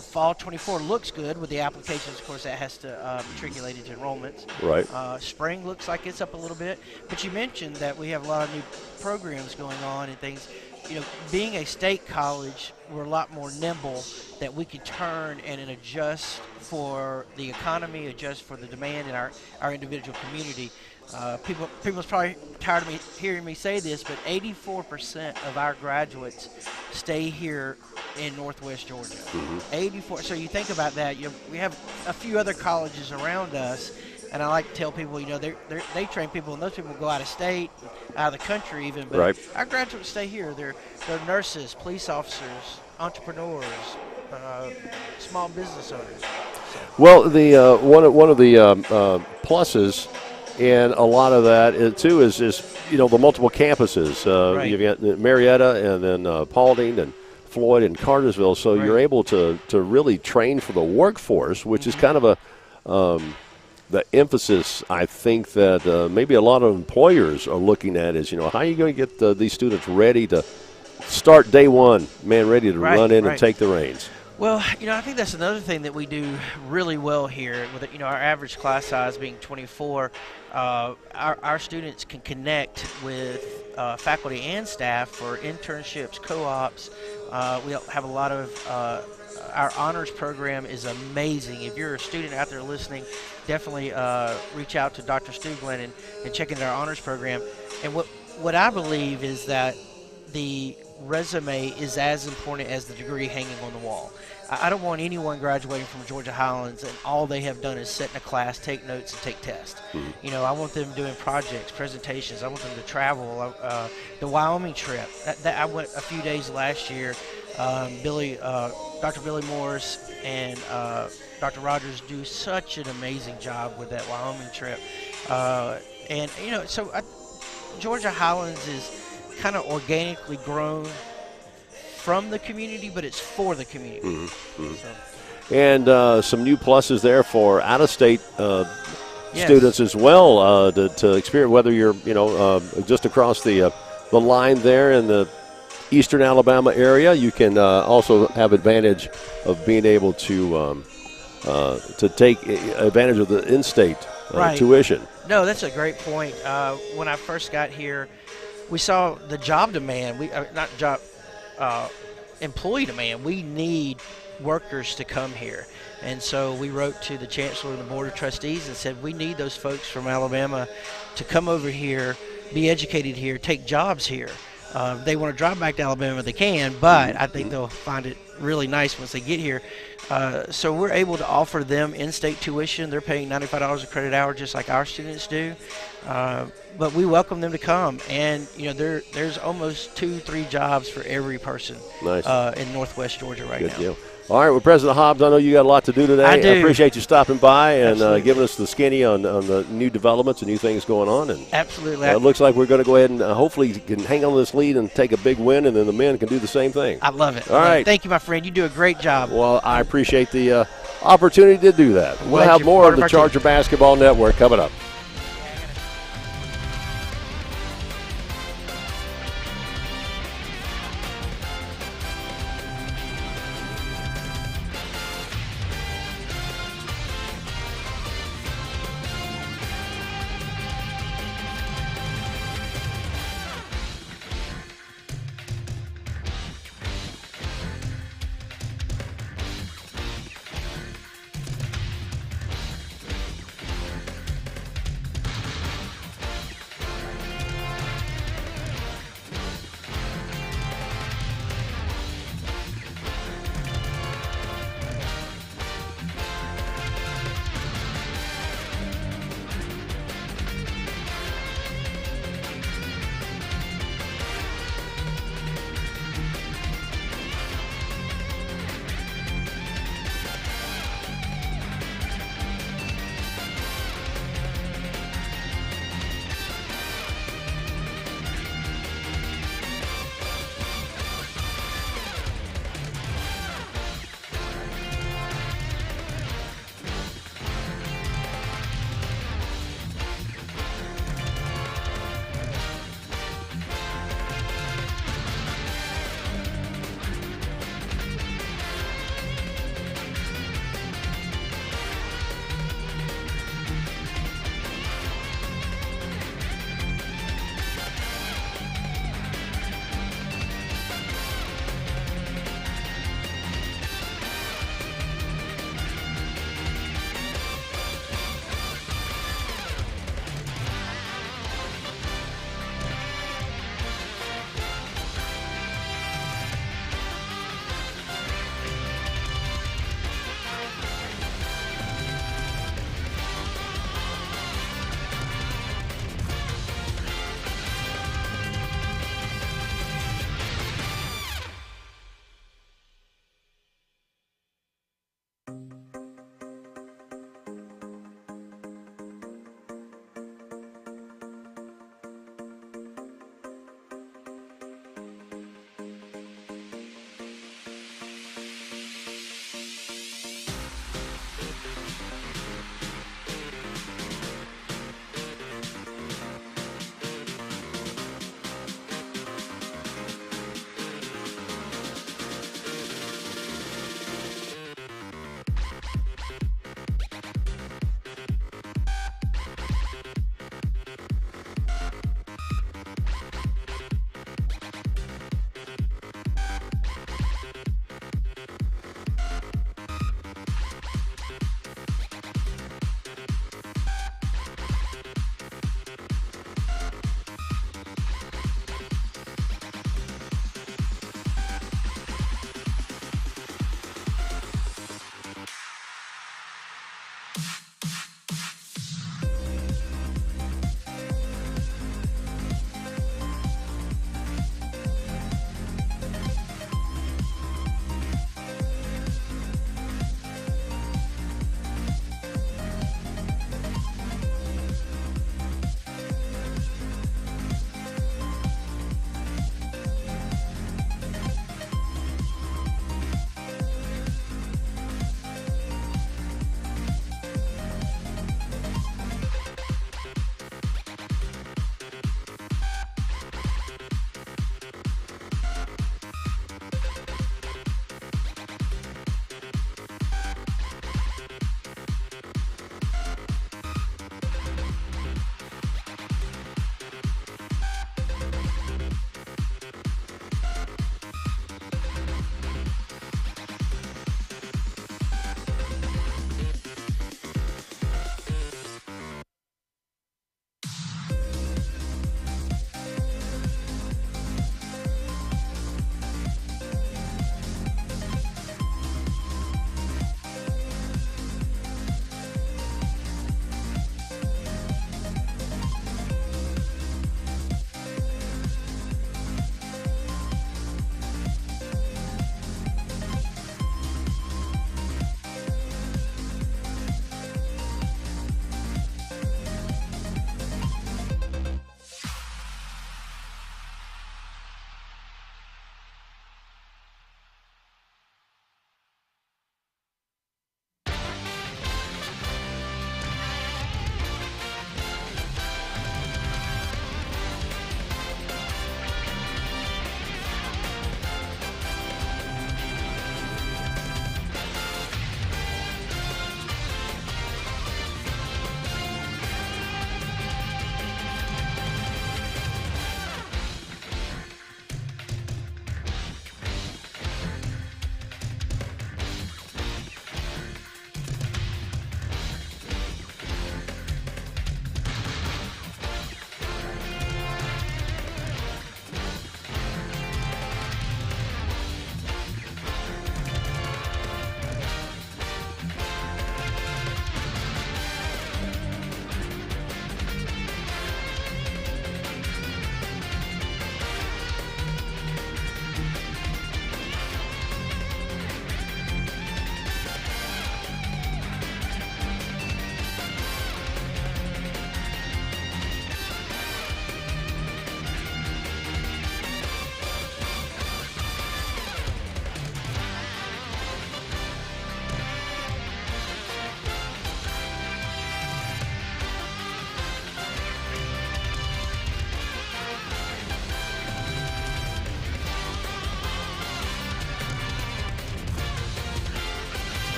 Speaker 2: Fall 24 looks good with the applications. Of course, that has to matriculate into enrollments.
Speaker 1: Right.
Speaker 2: Spring looks like it's up a little bit. But you mentioned that we have a lot of new programs going on and things. Being a state college, we're a lot more nimble that we can turn and adjust for the economy, adjust for the demand in our individual community. People's probably tired of me hearing me say this, but 84% of our graduates stay here in Northwest Georgia. 84. So you think about that. We have a few other colleges around us, and I like to tell people, they train people, and those people go out of state, out of the country even. But our graduates stay here. They're nurses, police officers, entrepreneurs, small business owners. So.
Speaker 1: Well, the one of the pluses in a lot of that too is the multiple campuses.
Speaker 2: Right.
Speaker 1: You've got Marietta and then Paulding and Floyd and Cartersville. So you're able to really train for the workforce, which is kind of the emphasis I think that maybe a lot of employers are looking at is, how are you going to get these students ready to start day one, ready to run in and take the reins?
Speaker 2: Well, I think that's another thing that we do really well here. With our average class size being 24, our students can connect with faculty and staff for internships, co-ops. We have a lot of our honors program is amazing. If you're a student out there listening, definitely reach out to Dr. Stuglen and check into our honors program. And what I believe is that the resume is as important as the degree hanging on the wall. I don't want anyone graduating from Georgia Highlands and all they have done is sit in a class, take notes, and take tests. I want them doing projects, presentations. I want them to travel. The Wyoming trip, I went a few days last year. Dr. Billy Morris and Dr. Rogers do such an amazing job with that Wyoming trip. Georgia Highlands is kind of organically grown from the community, but it's for the community.
Speaker 1: And some new pluses there for out-of-state students as well to experience, whether you're just across the line there in the eastern Alabama area. You can also have advantage of being able to take advantage of the in-state tuition.
Speaker 2: No, that's a great point. When I first got here, we saw the job demand. Employee demand. We need workers to come here. And so we wrote to the chancellor and the board of trustees and said, we need those folks from Alabama to come over here, be educated here, take jobs here. They want to drive back to Alabama, they can, but I think they'll find it really nice once they get here. So we're able to offer them in-state tuition. They're paying $95 a credit hour just like our students do. But we welcome them to come. And, there's almost 2-3 jobs for every person in Northwest Georgia right now.
Speaker 1: Good deal. All right, well, President Hobbs, I know you got a lot to do today.
Speaker 2: I do.
Speaker 1: I appreciate you stopping by and giving us the skinny on the new developments and new things going on. And
Speaker 2: absolutely.
Speaker 1: It looks like we're going to go ahead and hopefully can hang on this lead and take a big win, and then the men can do the same thing.
Speaker 2: I love it.
Speaker 1: All right.
Speaker 2: Thank you, my friend. You do a great job.
Speaker 1: Well, I appreciate the opportunity to do that. We'll have more of the Charger Basketball Network coming up.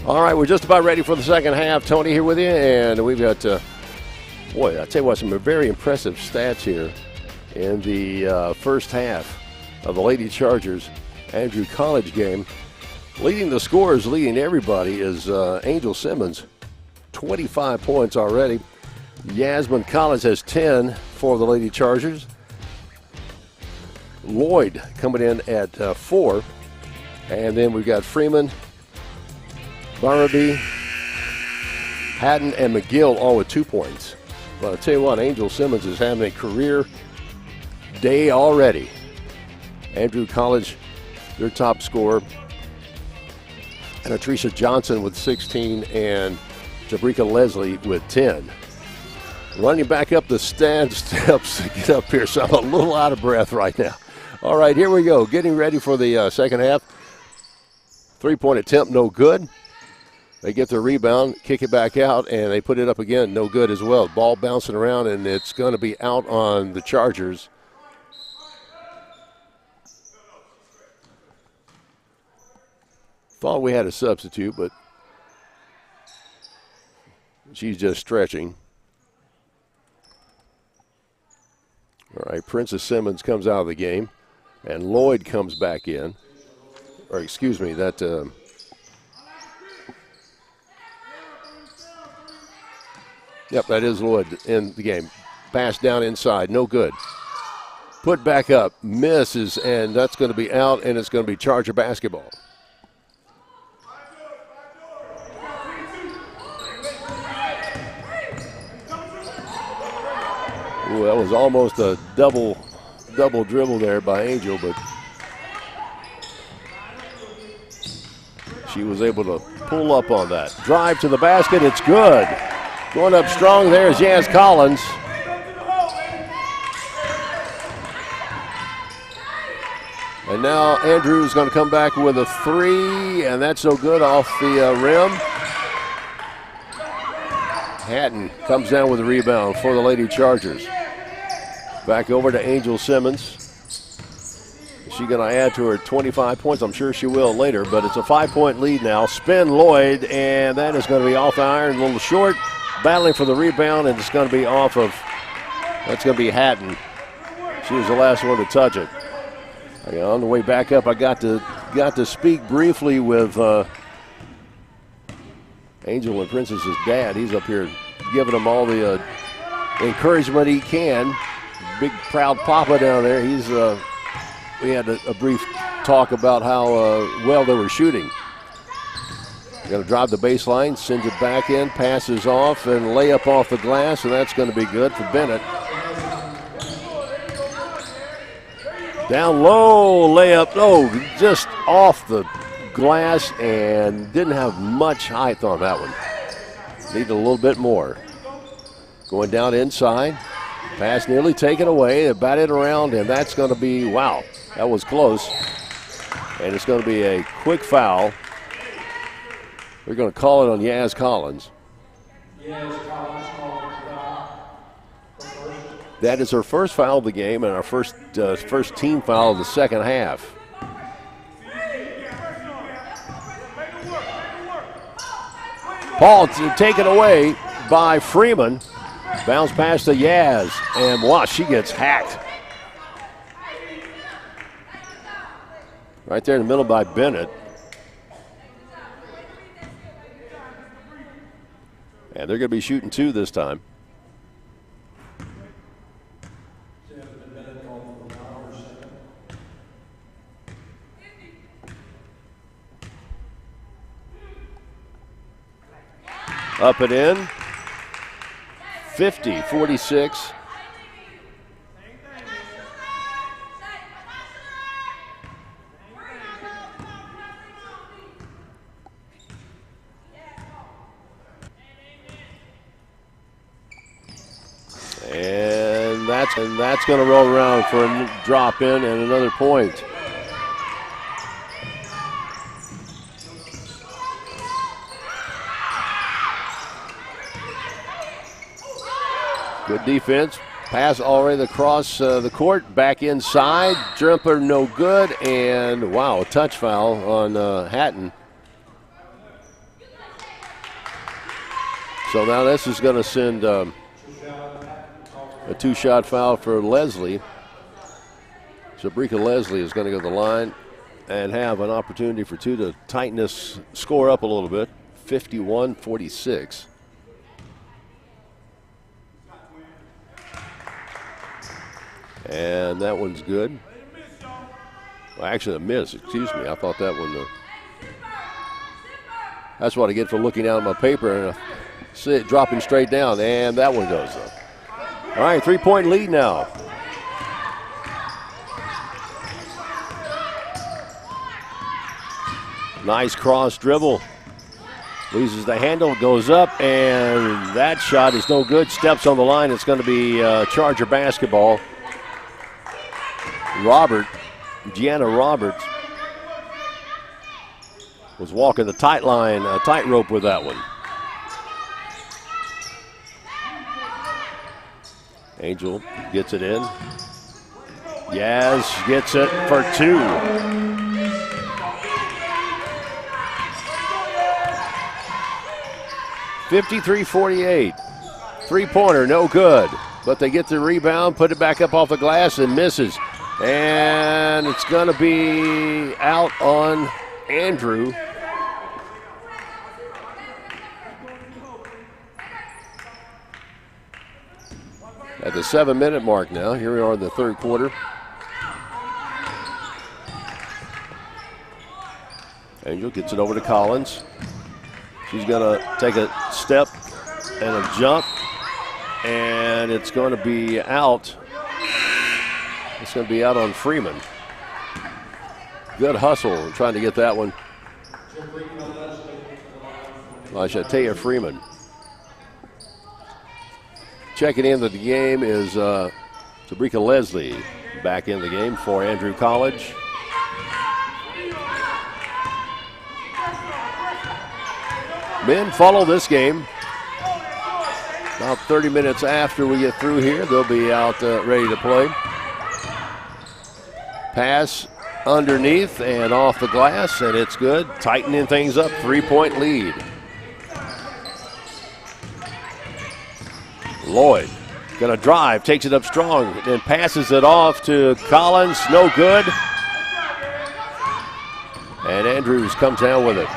Speaker 1: All right, we're just about ready for the second half. Tony here with you, and we've got, boy, I tell you what, some very impressive stats here in the first half of the Lady Chargers Andrew College game. Leading the scores, leading everybody, is Angel Simmons, 25 points already. Yasmin Collins has 10 for the Lady Chargers. Lloyd coming in at 4. And then we've got Freeman, Barnaby, Hatton, and McGill all with 2 points. But I'll tell you what, Angel Simmons is having a career day already. Andrew College, their top scorer. And Atricia Johnson with 16 and Jabrika Leslie with 10. Running back up the steps to get up here, so I'm a little out of breath right now. All right, here we go. Getting ready for the second half. 3-point attempt, no good. They get the rebound, kick it back out, and they put it up again, no good as well. Ball bouncing around, and it's going to be out on the Chargers. Thought we had a substitute, but she's just stretching. All right, Princess Simmons comes out of the game, and Lloyd comes back in. Or excuse me, that yep, that is Lloyd in the game. Pass down inside, no good. Put back up, misses, and that's going to be out, and it's going to be Charger basketball. Ooh, that was almost a double dribble there by Angel, but she was able to pull up on that. Drive to the basket, it's good. Going up strong there is Yaz Collins. And now Andrew's going to come back with a 3, and that's no good off the rim. Hatton comes down with a rebound for the Lady Chargers. Back over to Angel Simmons. Is she going to add to her 25 points? I'm sure she will later, but it's a 5-point lead now. Spin Lloyd, and that is going to be off the iron, a little short. Battling for the rebound, and it's going to be off of, that's going to be Hatton. She was the last one to touch it. On the way back up, I got to speak briefly with Angel and Princess's dad. He's up here giving them all the encouragement he can. Big proud papa down there. He's we had a brief talk about how well they were shooting. Going to drive the baseline, sends it back in, passes off, and layup off the glass, and that's going to be good for Bennett. Down low, layup, just off the glass, and didn't have much height on that one. Needed a little bit more. Going down inside, pass nearly taken away, they bat it around, and that's going to be, wow, that was close. And it's going to be a quick foul. They're going to call it on Yaz Collins. That is her first foul of the game and our first team foul of the second half. Paul taken away by Freeman. Bounce pass to Yaz, and wow, she gets hacked. Right there in the middle by Bennett. And they're going to be shooting 2 this time. Up and in. 50-46. And that's going to roll around for a drop in and another point. Good defense. Pass already across the court. Back inside. Jumper no good. And wow, a touch foul on Hatton. So now this is going to send a 2-shot foul for Leslie. Sabrika Leslie is going to go to the line and have an opportunity for two to tighten this score up a little bit. 51-46. And that one's good. Well, actually, a miss. Excuse me. I thought that one. That's what I get for looking down at my paper and see it dropping straight down. And that one goes up. All right, 3-point lead now. Nice cross dribble. Loses the handle, goes up, and that shot is no good. Steps on the line. It's going to be Charger basketball. Gianna Roberts was walking the tightrope with that one. Angel gets it in. Yaz gets it for two. .53-48. Three-pointer, no good. But they get the rebound, put it back up off the glass, and misses. And it's going to be out on Andrew. At the 7-minute mark now. Here we are in the third quarter. Angel gets it over to Collins. She's going to take a step and a jump, and it's going to be out. It's going to be out on Freeman. Good hustle trying to get that one. I should tell you, Freeman. Checking into the game is Sabrika Leslie back in the game for Andrew College. Men follow this game. About 30 minutes after we get through here, they'll be out ready to play. Pass underneath and off the glass, and it's good. Tightening things up, 3-point lead. Lloyd gonna drive, takes it up strong, then passes it off to Collins, no good. And Andrews comes down with it.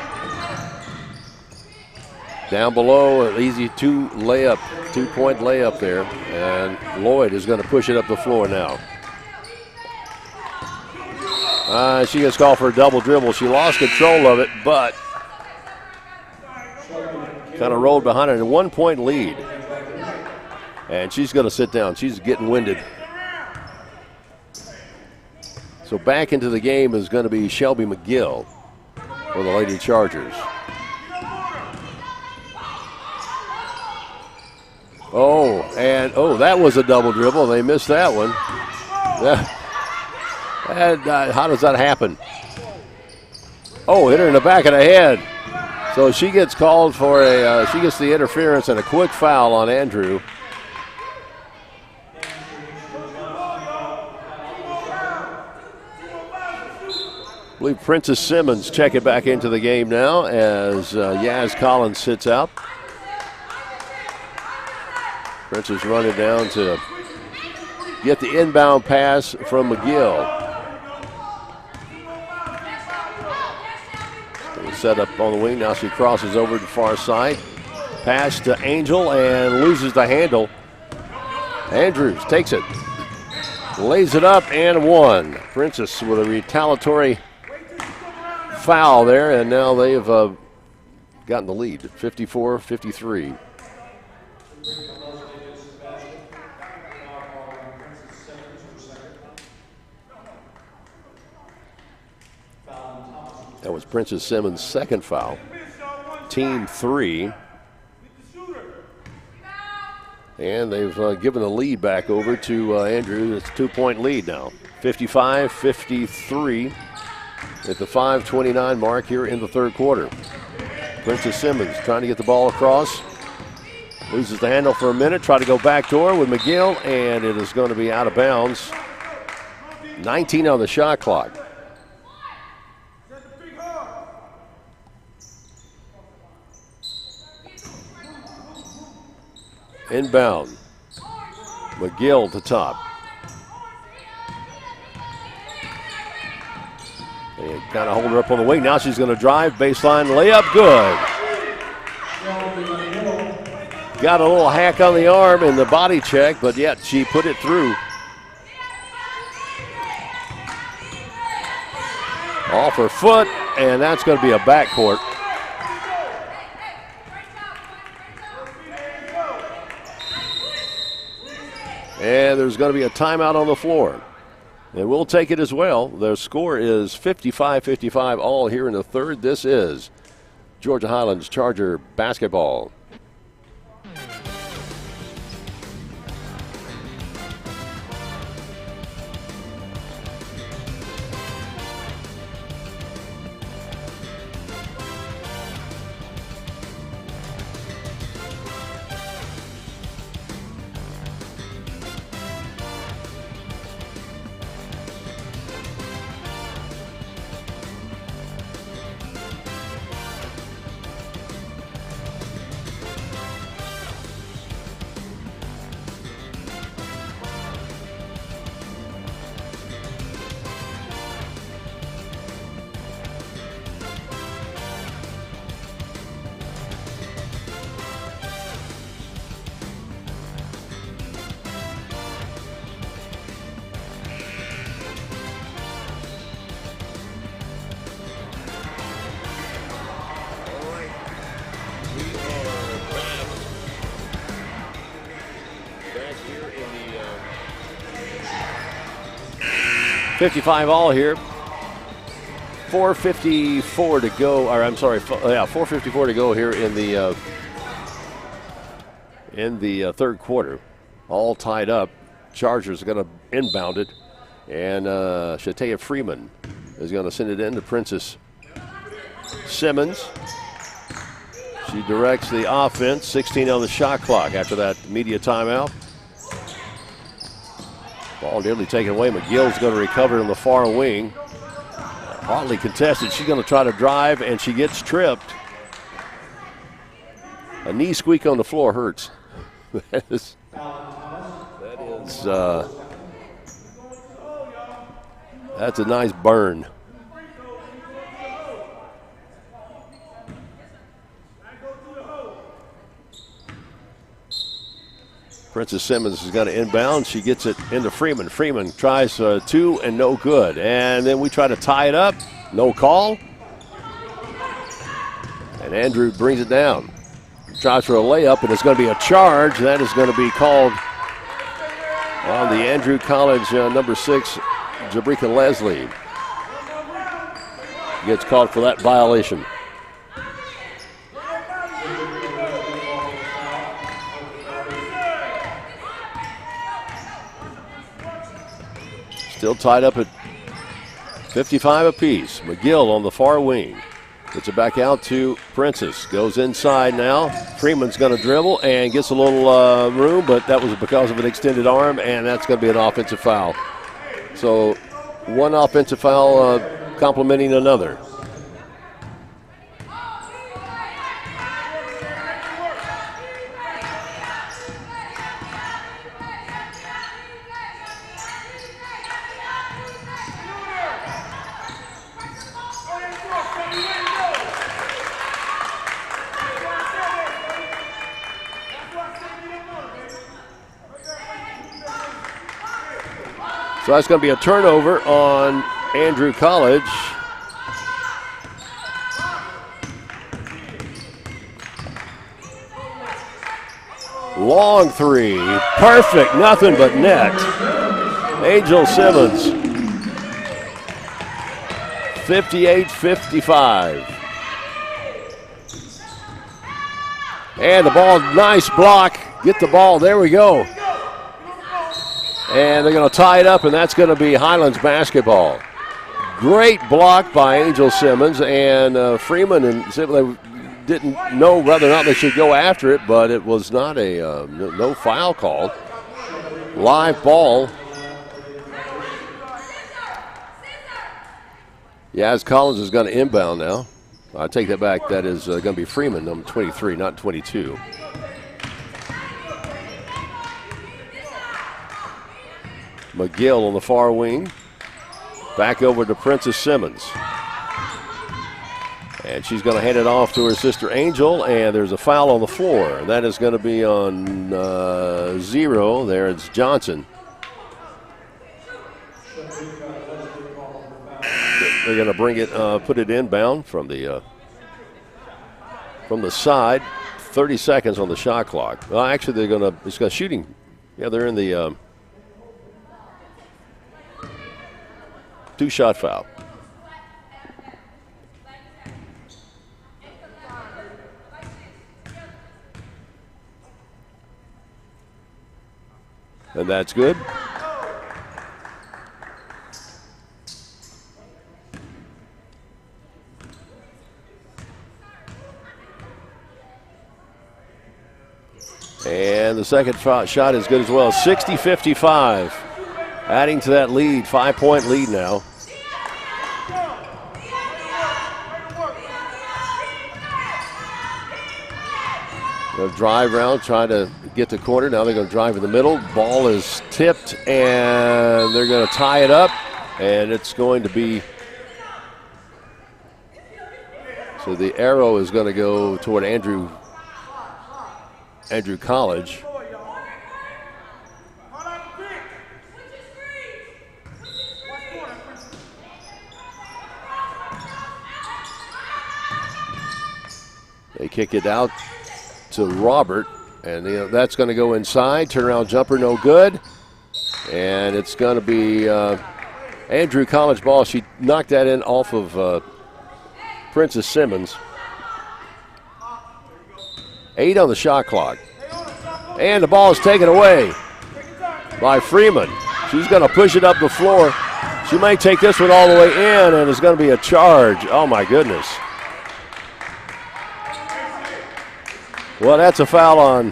Speaker 1: Down below, an easy 2-point layup there. And Lloyd is going to push it up the floor now. She gets called for a double dribble. She lost control of it, but kind of rolled behind it. A 1-point lead. And she's going to sit down. She's getting winded. So back into the game is going to be Shelby McGill for the Lady Chargers. That was a double dribble. They missed that one. How does that happen? Hit her in the back of the head. So she gets called for she gets the interference and a quick foul on Andrew. I believe Princess Simmons checking back into the game now as Yaz Collins sits out. Princess running down to get the inbound pass from McGill. Set up on the wing. Now she crosses over to the far side. Pass to Angel and loses the handle. Andrews takes it. Lays it up and one. Princess with a retaliatory foul there, and now they've gotten the lead, 54-53. That was Princess Simmons' second foul. Team 3. And they've given the lead back over to Andrew. It's a 2-point lead now. 55-53 at the 5:29 mark here in the third quarter. Princess Simmons trying to get the ball across. Loses the handle for a minute. Try to go back door with McGill, and it is going to be out of bounds. 19 on the shot clock. Inbound. McGill to top. And kind of hold her up on the wing. Now she's going to drive. Baseline layup. Good. Got a little hack on the arm in the body check, but yet she put it through. Off her foot, and that's going to be a backcourt. And there's going to be a timeout on the floor. And we'll take it as well. The score is 55-55 all here in the third. This is Georgia Highlands Charger basketball. Back here in the 55 all here. 4:54 to go. Or I'm sorry, 4:54 to go here in the third quarter. All tied up. Chargers are going to inbound it, and Shatea Freeman is going to send it in to Princess Simmons. She directs the offense. 16 on the shot clock after that media timeout. Ball nearly taken away. McGill's going to recover in the far wing. Hotly contested. She's going to try to drive, and she gets tripped. A knee squeak on the floor hurts. That's a nice burn. Princess Simmons is going to inbound. She gets it into Freeman. Freeman tries two and no good. And then we try to tie it up. No call. And Andrew brings it down. Tries for a layup, and it's going to be a charge. That is going to be called on the Andrew College number 6, Jabrika Leslie. Gets called for that violation. Still tied up at 55 apiece. McGill on the far wing. Gets it back out to Princess. Goes inside now. Freeman's going to dribble and gets a little room, but that was because of an extended arm, and that's going to be an offensive foul. So one offensive foul complementing another. So that's going to be a turnover on Andrew College. Long three. Perfect. Nothing but net. Angel Simmons. 58-55. And the ball, nice block. Get the ball. There we go. And they're going to tie it up, and that's going to be Highlands basketball. Great block by Angel Simmons, and Freeman and Simmons didn't know whether or not they should go after it, but it was not a no foul call. Live ball. Yaz Collins is going to inbound now. I take that back. That is going to be Freeman, number 23, not 22. McGill on the far wing. Back over to Princess Simmons. And she's going to hand it off to her sister Angel, and there's a foul on the floor. That is going to be on 0. There it's Johnson. They're going to bring it, put it inbound from the side. 30 seconds on the shot clock. Well, actually, they're going to. It's going to shooting. Yeah, they're in the 2-shot foul. And that's good. And the second shot is good as well. 60-55. Adding to that lead, 5-point lead now. They'll drive around, trying to get the corner. Now they're going to drive in the middle. Ball is tipped, and they're going to tie it up. And it's going to be, so the arrow is going to go toward Andrew College. They kick it out to Robert, and that's going to go inside. Turnaround jumper, no good. And it's going to be Andrew College ball. She knocked that in off of Princess Simmons. 8 on the shot clock. And the ball is taken away by Freeman. She's going to push it up the floor. She may take this one all the way in, and it's going to be a charge. Oh, my goodness. Well, that's a foul on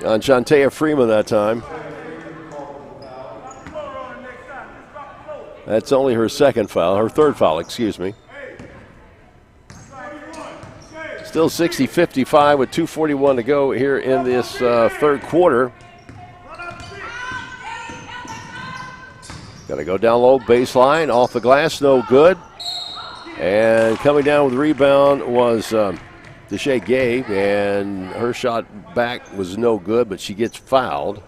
Speaker 1: Shantea Freeman that time. That's only her second foul, her third foul, excuse me. Still 60-55 with 2:41 to go here in this third quarter. Got to go down low, baseline, off the glass, no good. And coming down with the rebound was Deshae Gay, and her shot back was no good, but she gets fouled.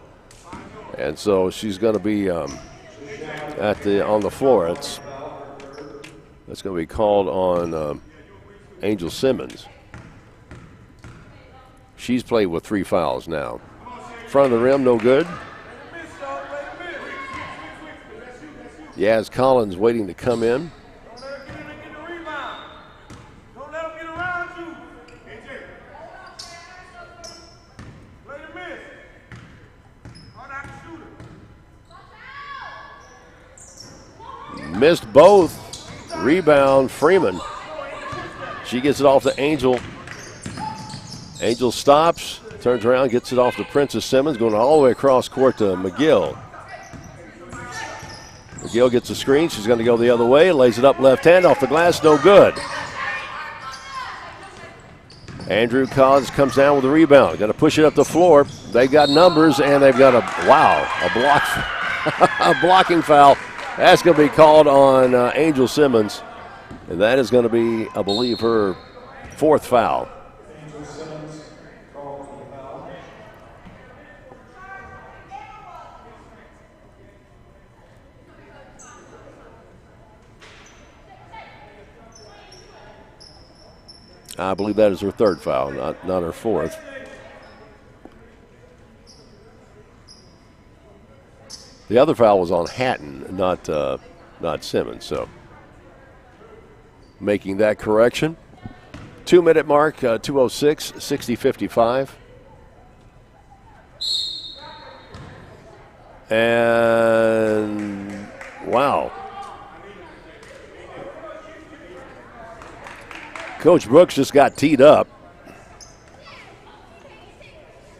Speaker 1: And so she's going to be on the floor. That's going to be called on Angel Simmons. She's played with 3 fouls now. Front of the rim, no good. Yaz Collins waiting to come in. Missed both. Rebound, Freeman. She gets it off to Angel. Angel stops, turns around, gets it off to Princess Simmons, going all the way across court to McGill. McGill gets a screen. She's going to go the other way, lays it up left hand, off the glass, no good. Andrew Collins comes down with the rebound. Got to push it up the floor. They've got numbers, and they've got a block, a blocking foul. That's going to be called on Angel Simmons, and that is going to be, I believe, her 4th foul. I believe that is her 3rd foul, not her 4th. The other foul was on Hatton, not Simmons. So making that correction. 2-minute mark, 2:06, 60-55. And wow. Coach Brooks just got teed up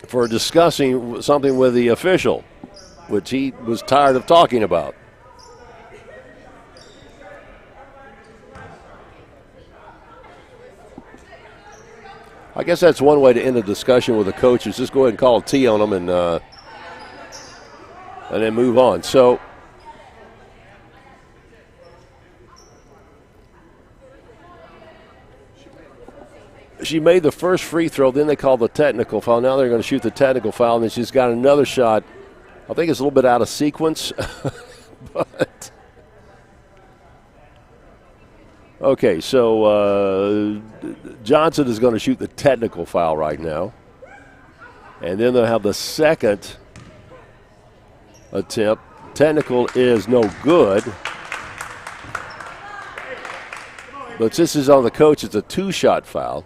Speaker 1: for discussing something with the official, which he was tired of talking about. I guess that's one way to end a discussion with a coach, is just go ahead and call a T on them and then move on. So she made the first free throw, then they called the technical foul. Now they're going to shoot the technical foul, and then she's got another shot. I think it's a little bit out of sequence. But okay, so Johnson is going to shoot the technical foul right now. And then they'll have the second attempt. Technical is no good. But since it's on the coach, it's a 2-shot foul.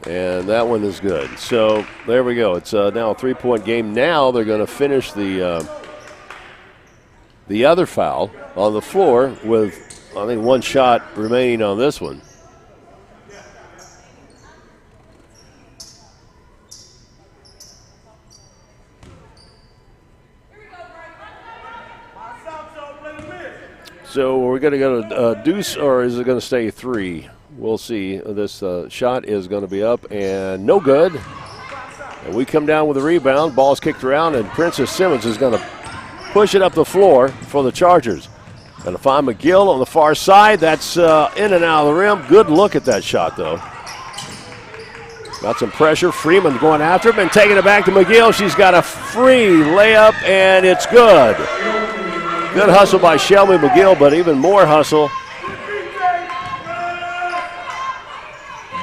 Speaker 1: And that one is good. So there we go. It's now a 3-point game. Now they're going to finish the other foul on the floor with, I think, 1 shot remaining on this one. So we're going to go to deuce, or is it going to stay 3? We'll see. This shot is going to be up and no good. And we come down with a rebound. Ball's kicked around, and Princess Simmons is going to push it up the floor for the Chargers. Going to find McGill on the far side. That's in and out of the rim. Good look at that shot, though. Got some pressure. Freeman going after him and taking it back to McGill. She's got a free layup, and it's good. Good hustle by Shelby McGill, but even more hustle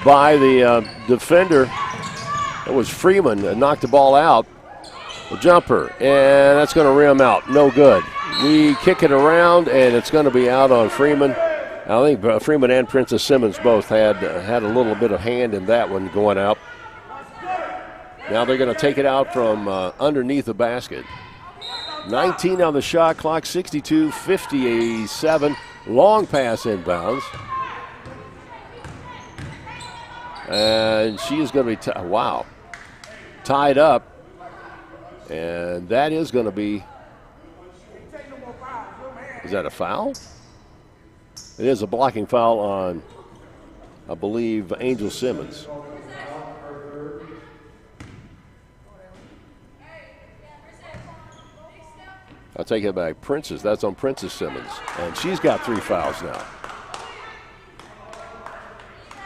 Speaker 1: by the defender. It was Freeman that knocked the ball out. The jumper, and that's going to rim out. No good. We kick it around, and it's going to be out on Freeman. I think Freeman and Princess Simmons both had a little bit of hand in that one going out. Now they're going to take it out from underneath the basket. 19 on the shot clock, 62-57. Long pass inbounds. And she is going to be, tied up. And that is going to be, is that a foul? It is a blocking foul on, I believe, Angel Simmons. I'll take it back. Princess, that's on Princess Simmons. And she's got 3 fouls now.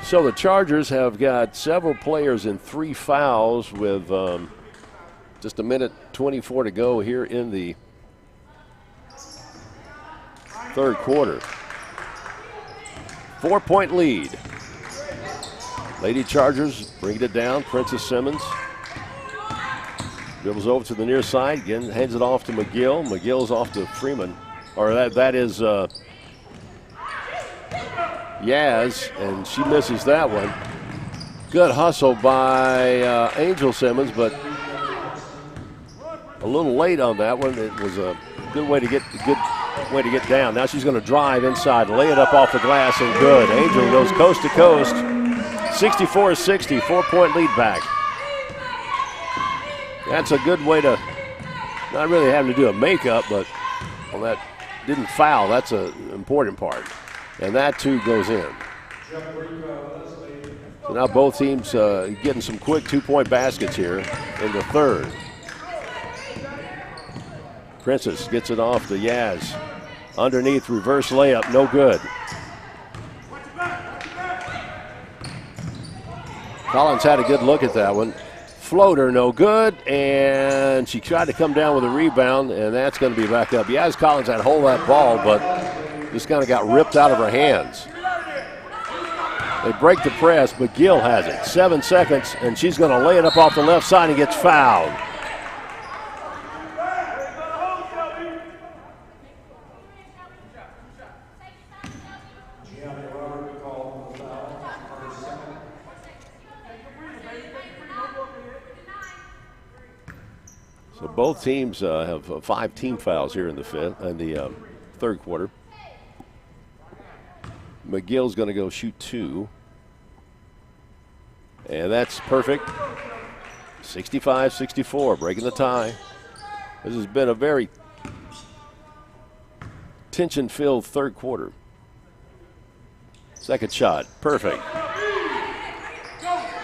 Speaker 1: So the Chargers have got several players in 3 fouls with just a minute 24 to go here in the third quarter. 4-point lead. Lady Chargers bringing it down. Princess Simmons dribbles over to the near side. Again, hands it off to McGill. McGill's off to Freeman. Or that is Yaz, and she misses that one. Good hustle by Angel Simmons, but a little late on that one. It was a good way to get down. Now she's going to drive inside, lay it up off the glass, and good. Angel goes coast to coast. 64-60, 4-point lead back. That's a good way to not really having to do a makeup, but well, that didn't foul. That's an important part. And that, too, goes in. So now both teams getting some quick 2-point baskets here in the third. Princess gets it off to Yaz. Underneath, reverse layup, no good. Collins had a good look at that one. Floater, no good, and she tried to come down with a rebound, and that's going to be back up. Yaz Collins had hold that ball, but just kind of got ripped out of her hands. They break the press. McGill has it. 7 seconds, and she's going to lay it up off the left side and gets fouled. So both teams have 5 team fouls here in the third quarter. McGill's going to go shoot 2. And that's perfect. 65-64, breaking the tie. This has been a very tension-filled third quarter. Second shot, perfect.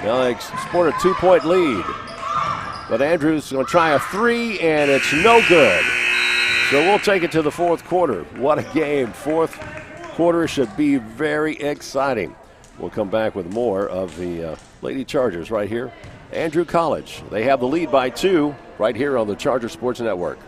Speaker 1: Now they sport a 2-point lead. But Andrews going to try a three, and it's no good. So we'll take it to the fourth quarter. What a game. Fourth quarter should be very exciting. We'll come back with more of the Lady Chargers right here. Andrew College. They have the lead by 2 right here on the Charger Sports Network.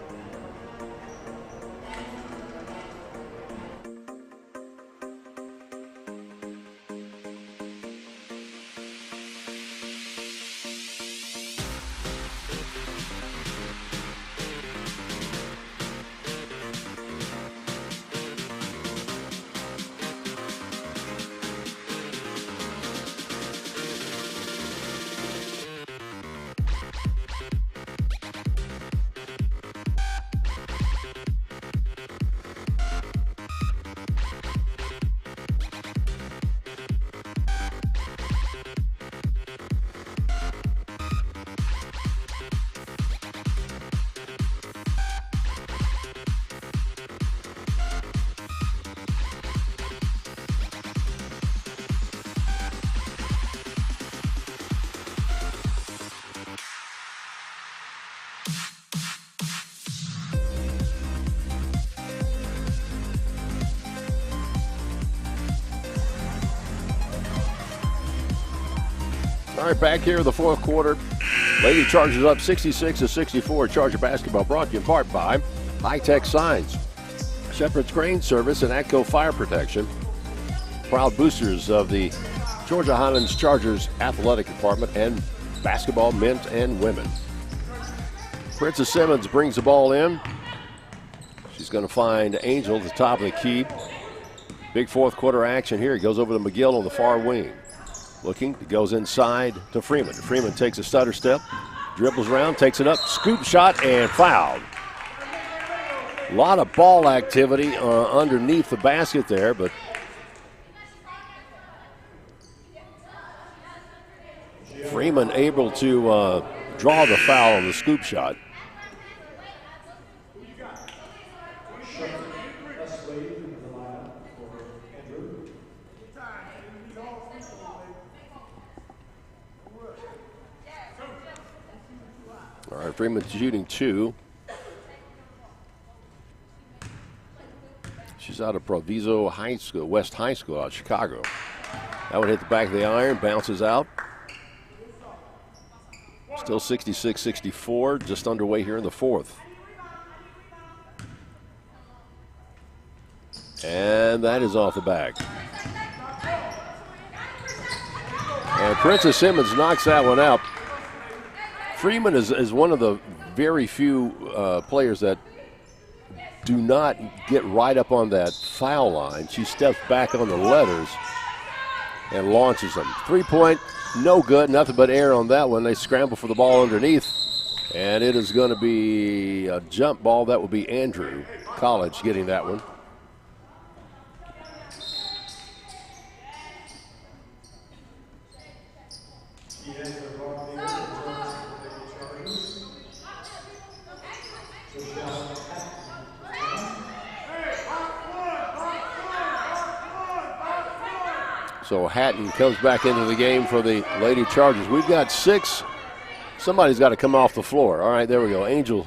Speaker 1: All right, back here in the fourth quarter. Lady Chargers up 66-64. Charger basketball brought to you in part by High Tech Signs, Shepherd's Grain Service, and ATCO Fire Protection. Proud boosters of the Georgia Highlands Chargers Athletic Department and basketball, men and women. Princess Simmons brings the ball in. She's going to find Angel at the top of the key. Big fourth quarter action here. It goes over to McGill on the far wing. Looking, it goes inside to Freeman. Freeman takes a stutter step, dribbles around, takes it up, scoop shot, and fouled. A lot of ball activity underneath the basket there, but Freeman able to draw the foul on the scoop shot. All right, Freeman's shooting 2. She's out of Proviso High School, West High School out of Chicago. That one hit the back of the iron, bounces out. Still 66-64, just underway here in the fourth. And that is off the back. And Princess Simmons knocks that one out. Freeman is one of the very few players that do not get right up on that foul line. She steps back on the letters and launches them. 3-point, no good, nothing but air on that one. They scramble for the ball underneath, and it is going to be a jump ball. That will be Andrew College getting that one. So Hatton comes back into the game for the Lady Chargers. We've got 6. Somebody's got to come off the floor. All right, there we go. Angel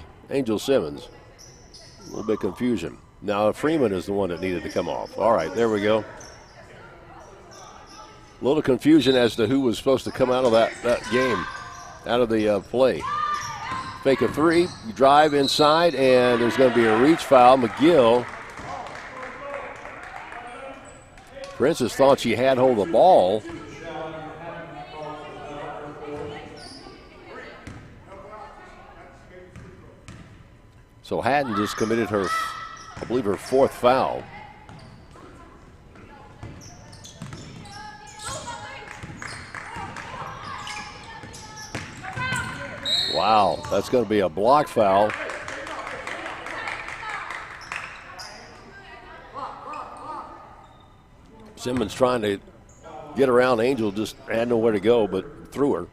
Speaker 1: Simmons. A little bit confusion. Now Freeman is the one that needed to come off. All right, there we go. A little confusion as to who was supposed to come out of that game, out of the play. Fake a 3, drive inside, and there's going to be a reach foul. McGill. Princess thought she had hold of the ball. So Hatton just committed her, I believe, her 4th foul. Wow, that's going to be a block foul. Simmons trying to get around Angel, just had nowhere to go, but threw her.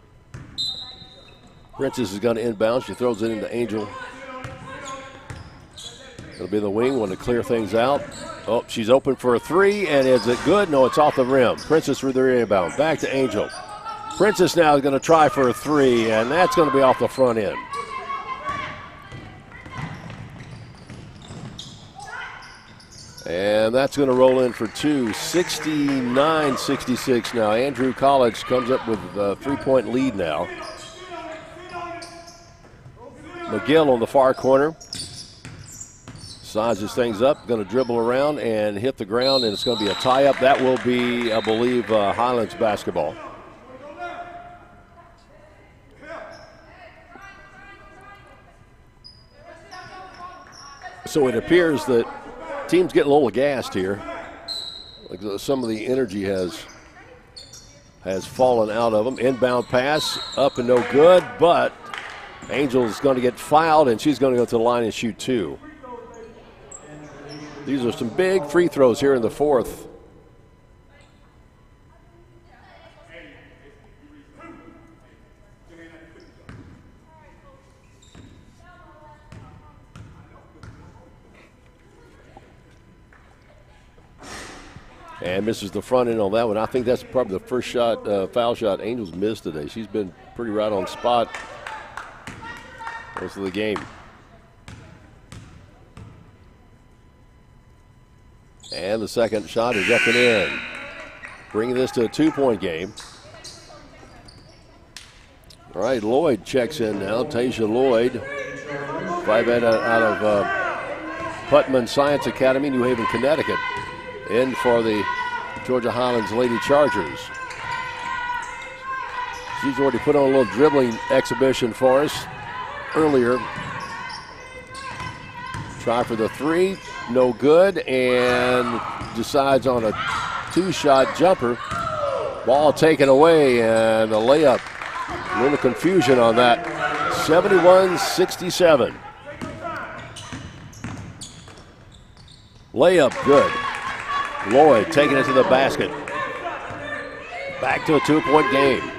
Speaker 1: Princess is going to inbound. She throws it into Angel. It'll be the wing, want to clear things out. Oh, she's open for a 3, and is it good? No, it's off the rim. Princess with the rebound. Back to Angel. Princess now is going to try for a three, and that's going to be off the front end. And that's going to roll in for two. 69-66 now. Andrew College comes up with a 3-point lead now. McGill on the far corner. Sizes things up, going to dribble around and hit the ground, and it's going to be a tie-up. That will be, I believe, Highlands basketball. So it appears that team's getting a little gassed here. Like some of the energy has fallen out of them. Inbound pass, up and no good, but Angel's going to get fouled, and she's going to go to the line and shoot two. These are some big free throws here in the fourth. And misses the front end on that one. I think that's probably the first shot, foul shot Angels missed today. She's been pretty right on spot most of the game. And the second shot is up and in. Bringing this to a 2-point game. All right, Lloyd checks in now. Tasia Lloyd, 5'8" out of Putman Science Academy, New Haven, Connecticut, in for the Georgia Highlands Lady Chargers. She's already put on a little dribbling exhibition for us earlier. Try for the three, no good, and decides on a two-shot jumper. Ball taken away, and a layup. A little confusion on that. 71-67. Layup good. Lloyd taking it to the basket. Back to a 2-point game.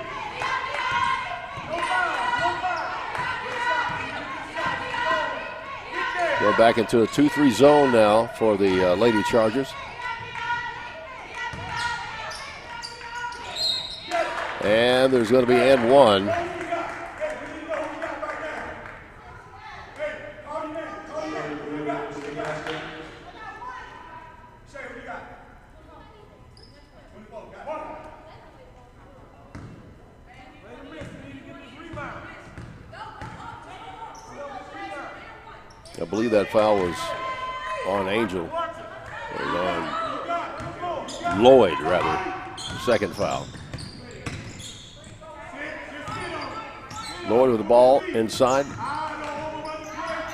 Speaker 1: We're back into a 2-3 zone now for the Lady Chargers. And there's going to be and one. I believe that foul was on Angel, or on Lloyd, rather. Second foul. Lloyd with the ball inside.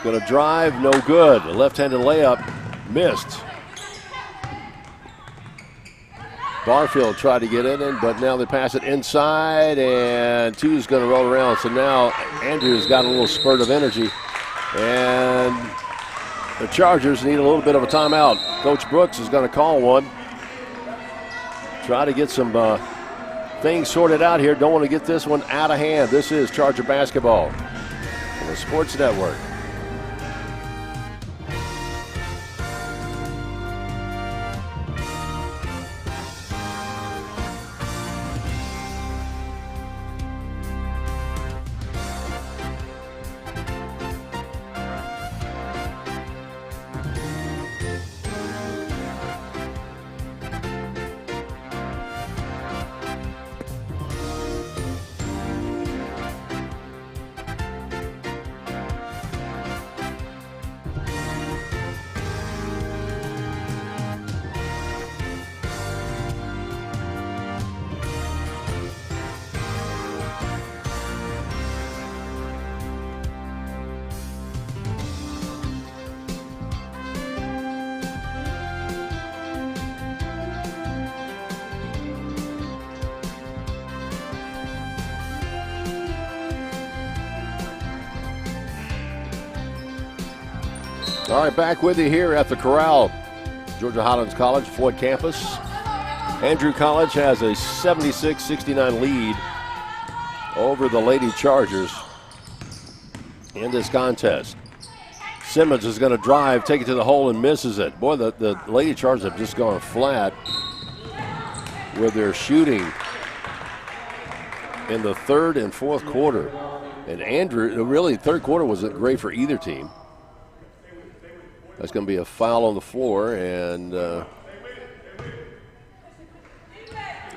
Speaker 1: Going to drive, no good. A left-handed layup, missed. Barfield tried to get it in, but now they pass it inside, and two's going to roll around. So now Andrew's got a little spurt of energy. And the Chargers need a little bit of a timeout. Coach Brooks is going to call one. Try to get some things sorted out here. Don't want to get this one out of hand. This is Charger basketball on the Sports Network. All right, back with you here at the Corral, Georgia Highlands College, Floyd campus. Andrew College has a 76-69 lead over the Lady Chargers in this contest. Simmons is going to drive, take it to the hole, and misses it. Boy, the Lady Chargers have just gone flat with their shooting. in the third and fourth quarter. And Andrew, really, third quarter wasn't great for either team. That's going to be a foul on the floor, and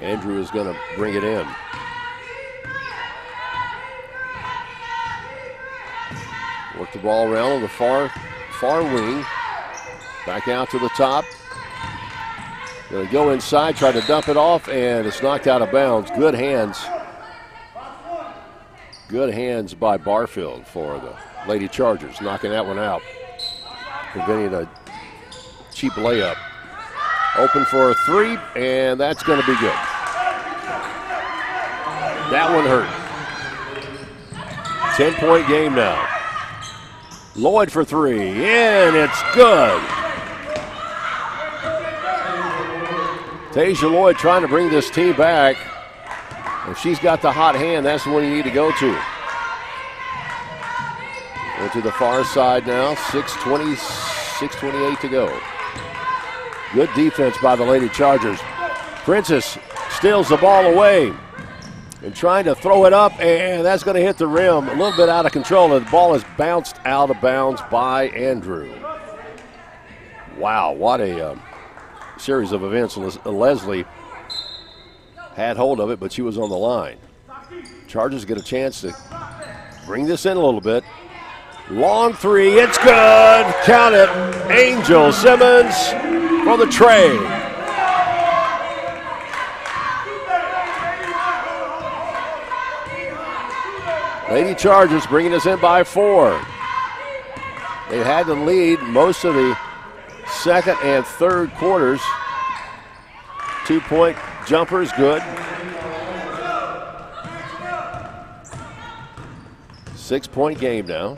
Speaker 1: Andrew is going to bring it in. Work the ball around on the far wing. Back out to the top. Going to go inside, try to dump it off, and it's knocked out of bounds. Good hands. Good hands by Barfield for the Lady Chargers, knocking that one out. Preventing a cheap layup. Open for a three, and that's going to be good. That one hurt. 10-point game now. Lloyd for three, and it's good. Tasia Lloyd trying to bring this team back. If she's got the hot hand, that's the one you need to go to. Go to the far side now, 6:28 to go. Good defense by the Lady Chargers. Princess steals the ball away and trying to throw it up, and that's going to hit the rim. A little bit out of control, and the ball is bounced out of bounds by Andrew. Wow, what a series of events. Leslie had hold of it, but she was on the line. Chargers get a chance to bring this in a little bit. Long three, it's good. Count it. Angel Simmons for the tray. Lady Chargers bringing us in by 4. They had the lead most of the second and third quarters. 2-point jumpers, good. 6-point game now.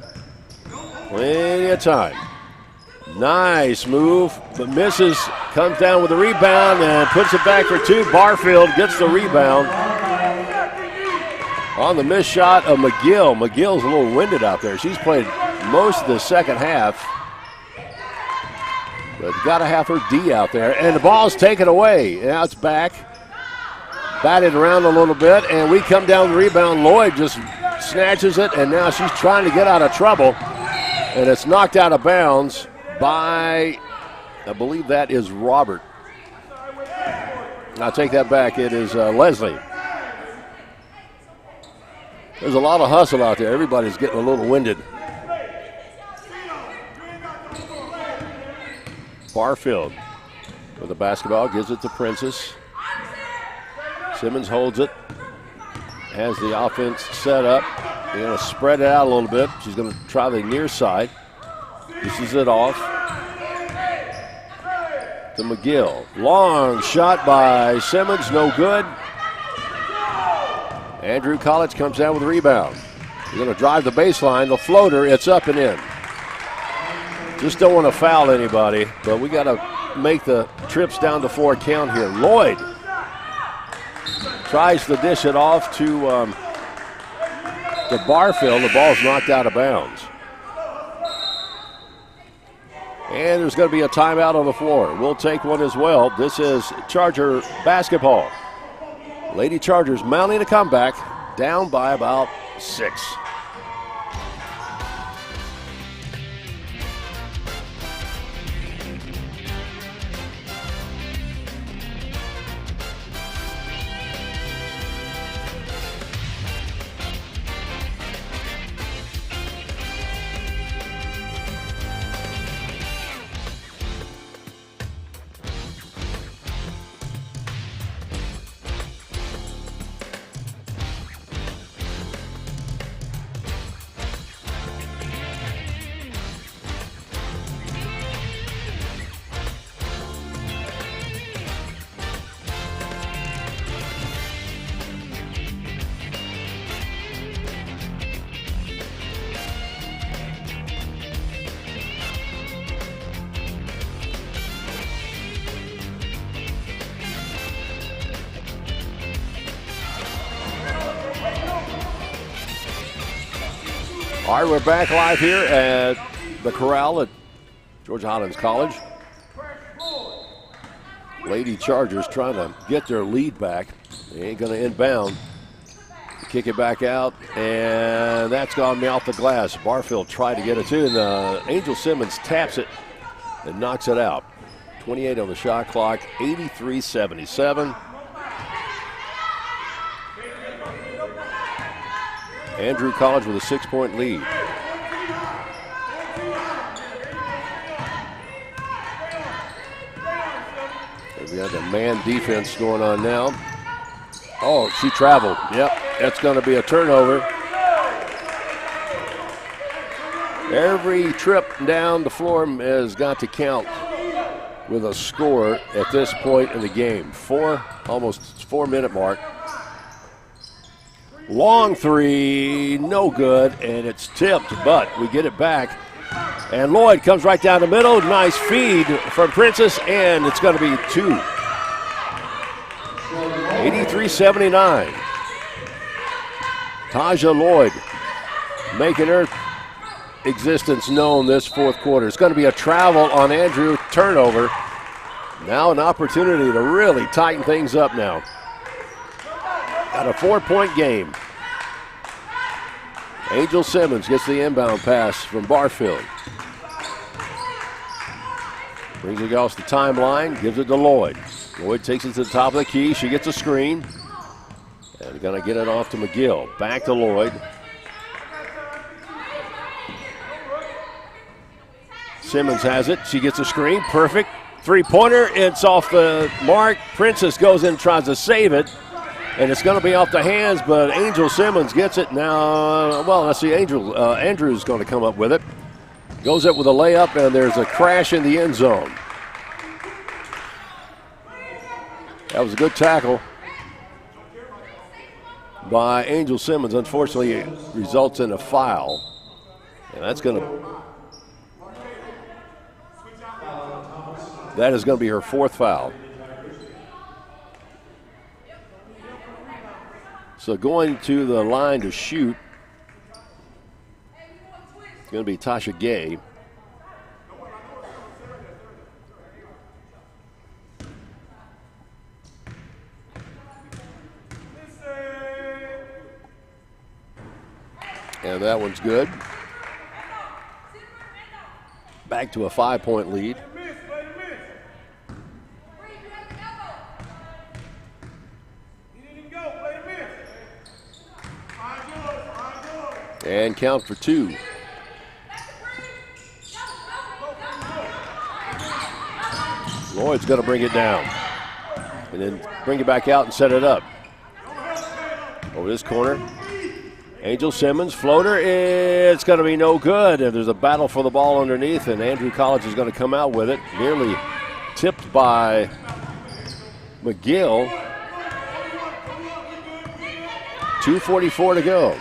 Speaker 1: Plenty of time. Nice move, but misses. Comes down with the rebound and puts it back for 2. Barfield gets the rebound on the missed shot of McGill. McGill's a little winded out there. She's played most of the second half, but got to have her D out there. And the ball's taken away. Now it's back. Batted around a little bit, and we come down the rebound. Lloyd just snatches it, and now she's trying to get out of trouble. And it's knocked out of bounds by, I believe that is Robert. I'll take that back. It is Leslie. There's a lot of hustle out there. Everybody's getting a little winded. Barfield with the basketball, gives it to Princess. Simmons holds it, has the offense set up. They're going to spread it out a little bit. She's going to try the near side. Dishes it off to McGill. Long shot by Simmons, no good. Andrew College comes down with the rebound. They're going to drive the baseline. The floater, it's up and in. Just don't want to foul anybody, but we got to make the trips down to 4 count here. Lloyd tries to dish it off to Barfield. The ball's knocked out of bounds. And there's going to be a timeout on the floor. We'll take one as well. This is Charger basketball. Lady Chargers mounting a comeback, down by about 6. All right, we're back live here at the Corral at Georgia Highlands College. Lady Chargers trying to get their lead back. They ain't going to inbound. Kick it back out, and that's gone off the glass. Barfield tried to get it too, and Angel Simmons taps it and knocks it out. 28 on the shot clock, 83-77. Andrew College with a 6-point lead. We got the man defense going on now. Oh, she traveled. Yep, that's going to be a turnover. Every trip down the floor has got to count with a score at this point in the game. Almost 4-minute mark. Long three, no good, and it's tipped, but we get it back. And Lloyd comes right down the middle. Nice feed from Princess, and it's going to be 2. 83-79. Taja Lloyd making her existence known this fourth quarter. It's going to be a travel on Andrew, turnover. Now an opportunity to really tighten things up now. Got a 4-point game. Angel Simmons gets the inbound pass from Barfield. Brings it across the timeline, gives it to Lloyd. Lloyd takes it to the top of the key. She gets a screen. And going to get it off to McGill. Back to Lloyd. Simmons has it. She gets a screen. Perfect. Three-pointer. It's off the mark. Princess goes in and tries to save it. And it's going to be off the hands, but Angel Simmons gets it now. Well, let's see. Andrew's going to come up with it. Goes up with a layup, and there's a crash in the end zone. That was a good tackle by Angel Simmons. Unfortunately, it results in a foul. And that is going to be her 4th foul. So going to the line to shoot, it's going to be Tasha Gay. And that one's good. Back to a 5-point lead. And count for 2. Lloyd's going to bring it down. And then bring it back out and set it up. Over this corner. Angel Simmons, floater, it's going to be no good. And there's a battle for the ball underneath, and Andrew College is going to come out with it. Nearly tipped by McGill. 2:44 to go.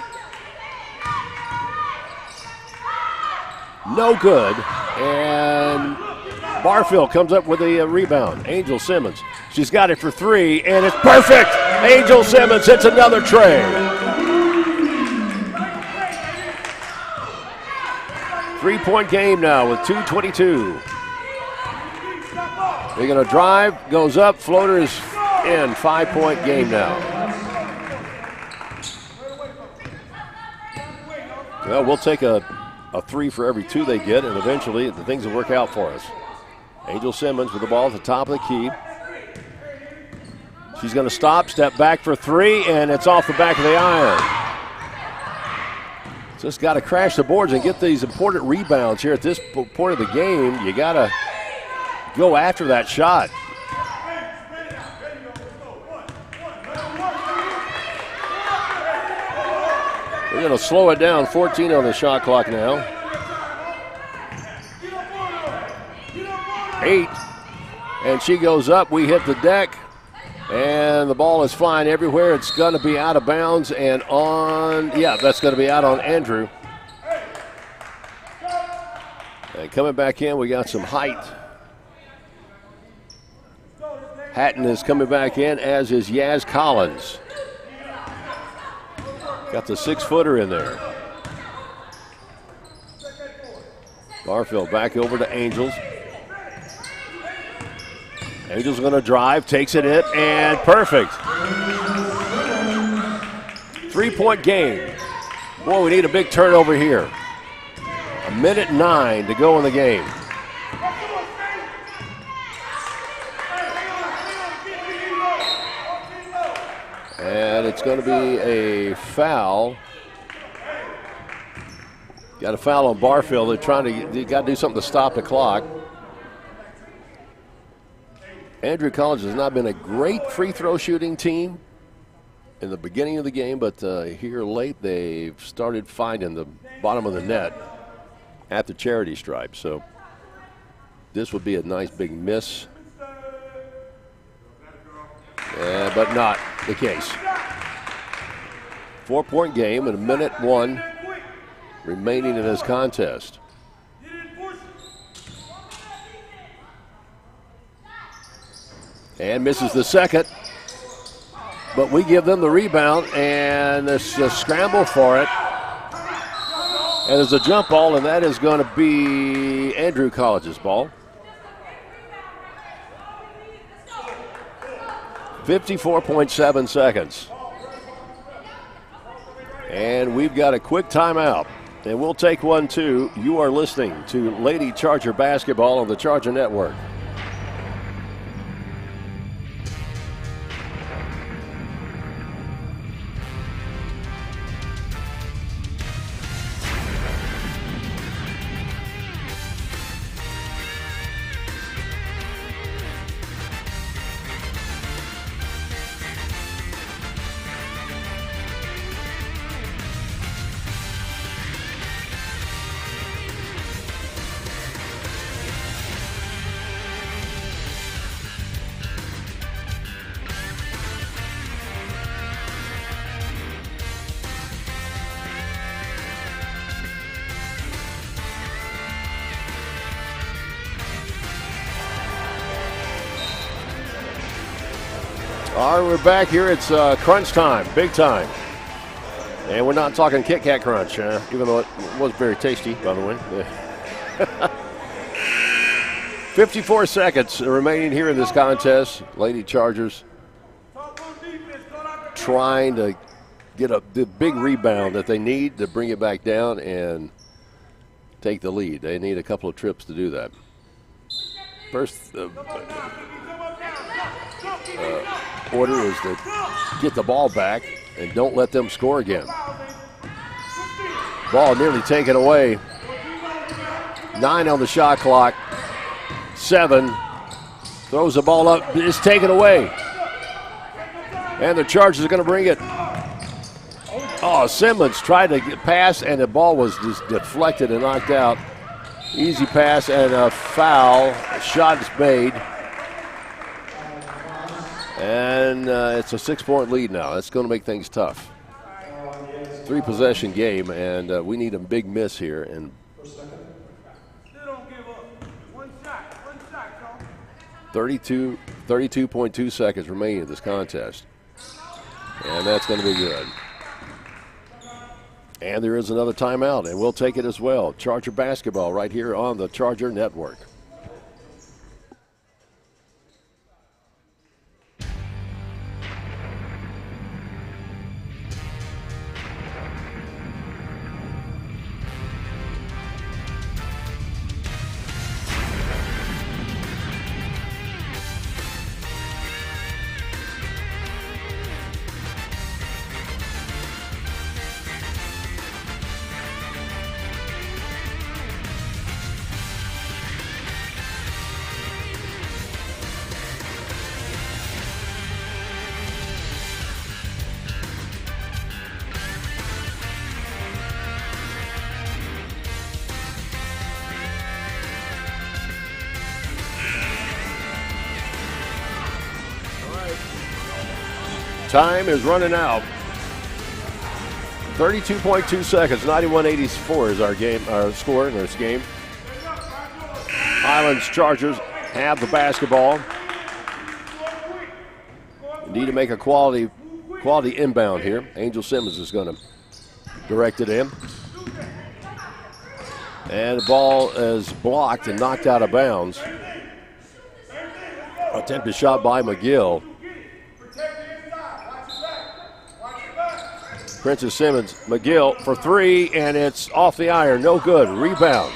Speaker 1: No good, and Barfield comes up with a rebound. Angel Simmons, she's got it for 3, and it's perfect. Angel Simmons hits another tray. 3-point game now with 2:22. They're going to drive, goes up, floater is in. 5-point game now. Well, we'll take a 3 for every 2 they get, and eventually the things will work out for us. Angel Simmons with the ball at the top of the key. She's going to step back for 3, and it's off the back of the iron. Just got to crash the boards and get these important rebounds here at this point of the game. You got to go after that shot. We're going to slow it down. 14 on the shot clock now. 8. And she goes up. We hit the deck. And the ball is flying everywhere. It's going to be out of bounds and that's going to be out on Andrew. And coming back in, we got some height. Hatton is coming back in, as is Yaz Collins. Got the 6-footer in there. Barfield back over to Angels. Angels going to drive, takes it in, and perfect. 3-point game. Boy, we need a big turnover here. 1:09 to go in the game. And it's going to be a foul. Got a foul on Barfield. They got to do something to stop the clock. Andrew College has not been a great free throw shooting team in the beginning of the game, but here late they've started finding the bottom of the net at the charity stripe. So this would be a nice big miss, but not the case. 4-point game and 1:01 remaining in this contest. And misses the second, but we give them the rebound, and there's a scramble for it. And there's a jump ball, and that is going to be Andrew College's ball. 54.7 seconds. And we've got a quick timeout, and we'll take one too. You are listening to Lady Charger basketball on the Charger Network. All right, we're back here. It's crunch time, big time. And we're not talking Kit Kat crunch, even though it was very tasty, by the way. 54 seconds remaining here in this contest. Lady Chargers trying to get the big rebound that they need to bring it back down and take the lead. They need a couple of trips to do that. First order is to get the ball back and don't let them score again. Ball nearly taken away. 9 on the shot clock. 7. Throws the ball up. It's taken away. And the Chargers are going to bring it. Oh, Simmons tried to get pass, and the ball was just deflected and knocked out. Easy pass and a foul. A shot is made. And it's a 6-point lead now. That's going to make things tough. 3-possession game, and we need a big miss here. And 32.2 seconds remaining in this contest. And that's going to be good. And there is another timeout, and we'll take it as well. Charger basketball right here on the Charger Network. Time is running out. 32.2 seconds. 91-84 is our score in this game. Highlands Chargers have the basketball. Need to make a quality inbound here. Angel Simmons is going to direct it in. And the ball is blocked and knocked out of bounds. Attempted shot by McGill. Princess Simmons, McGill for three, and it's off the iron. No good. Rebound.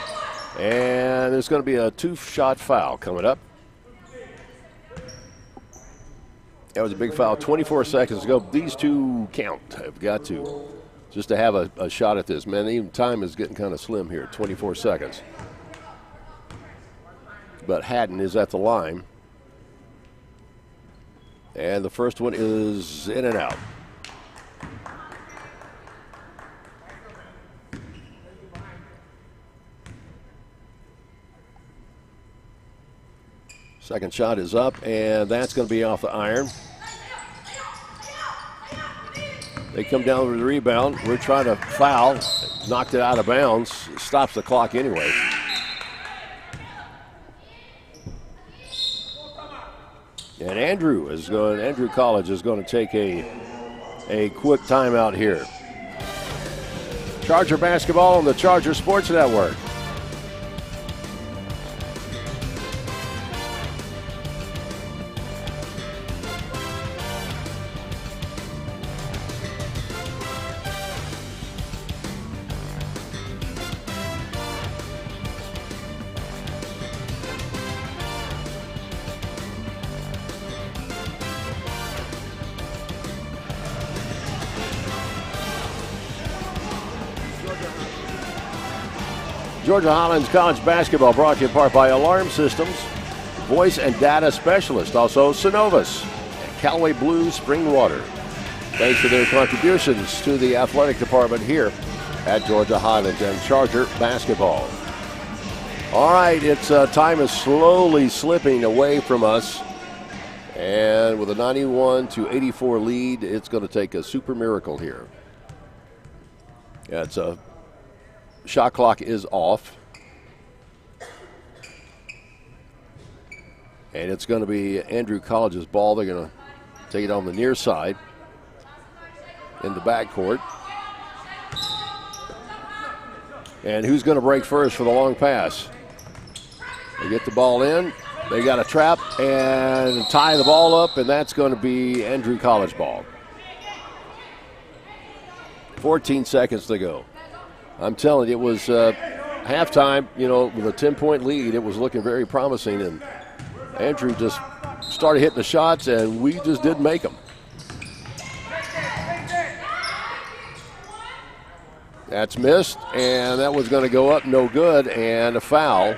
Speaker 1: And there's going to be a 2-shot foul coming up. That was a big foul. 24 seconds to go. These two count. Have got to. Just to have a shot at this. Man, even time is getting kind of slim here. 24 seconds. But Haddon is at the line. And the first one is in and out. Second shot is up, and that's going to be off the iron. They come down with the rebound. We're trying to foul. Knocked it out of bounds. Stops the clock anyway. And Andrew College is going to take a quick timeout here. Charger basketball on the Charger Sports Network. Georgia Highlands College basketball brought to you in part by Alarm Systems, Voice and Data Specialist, also Synovus, and Callaway Blue Spring Water. Thanks for their contributions to the athletic department here at Georgia Highlands and Charger basketball. All right, time is slowly slipping away from us. And with a 91-84 lead, it's going to take a super miracle here. Yeah, shot clock is off. And it's going to be Andrew College's ball. They're going to take it on the near side in the backcourt. And who's going to break first for the long pass? They get the ball in. They got a trap and tie the ball up, and that's going to be Andrew College ball. 14 seconds to go. I'm telling you, it was halftime, with a 10-point lead. It was looking very promising, and Andrew just started hitting the shots, and we just didn't make them. That's missed, and that was going to go up, no good, and a foul.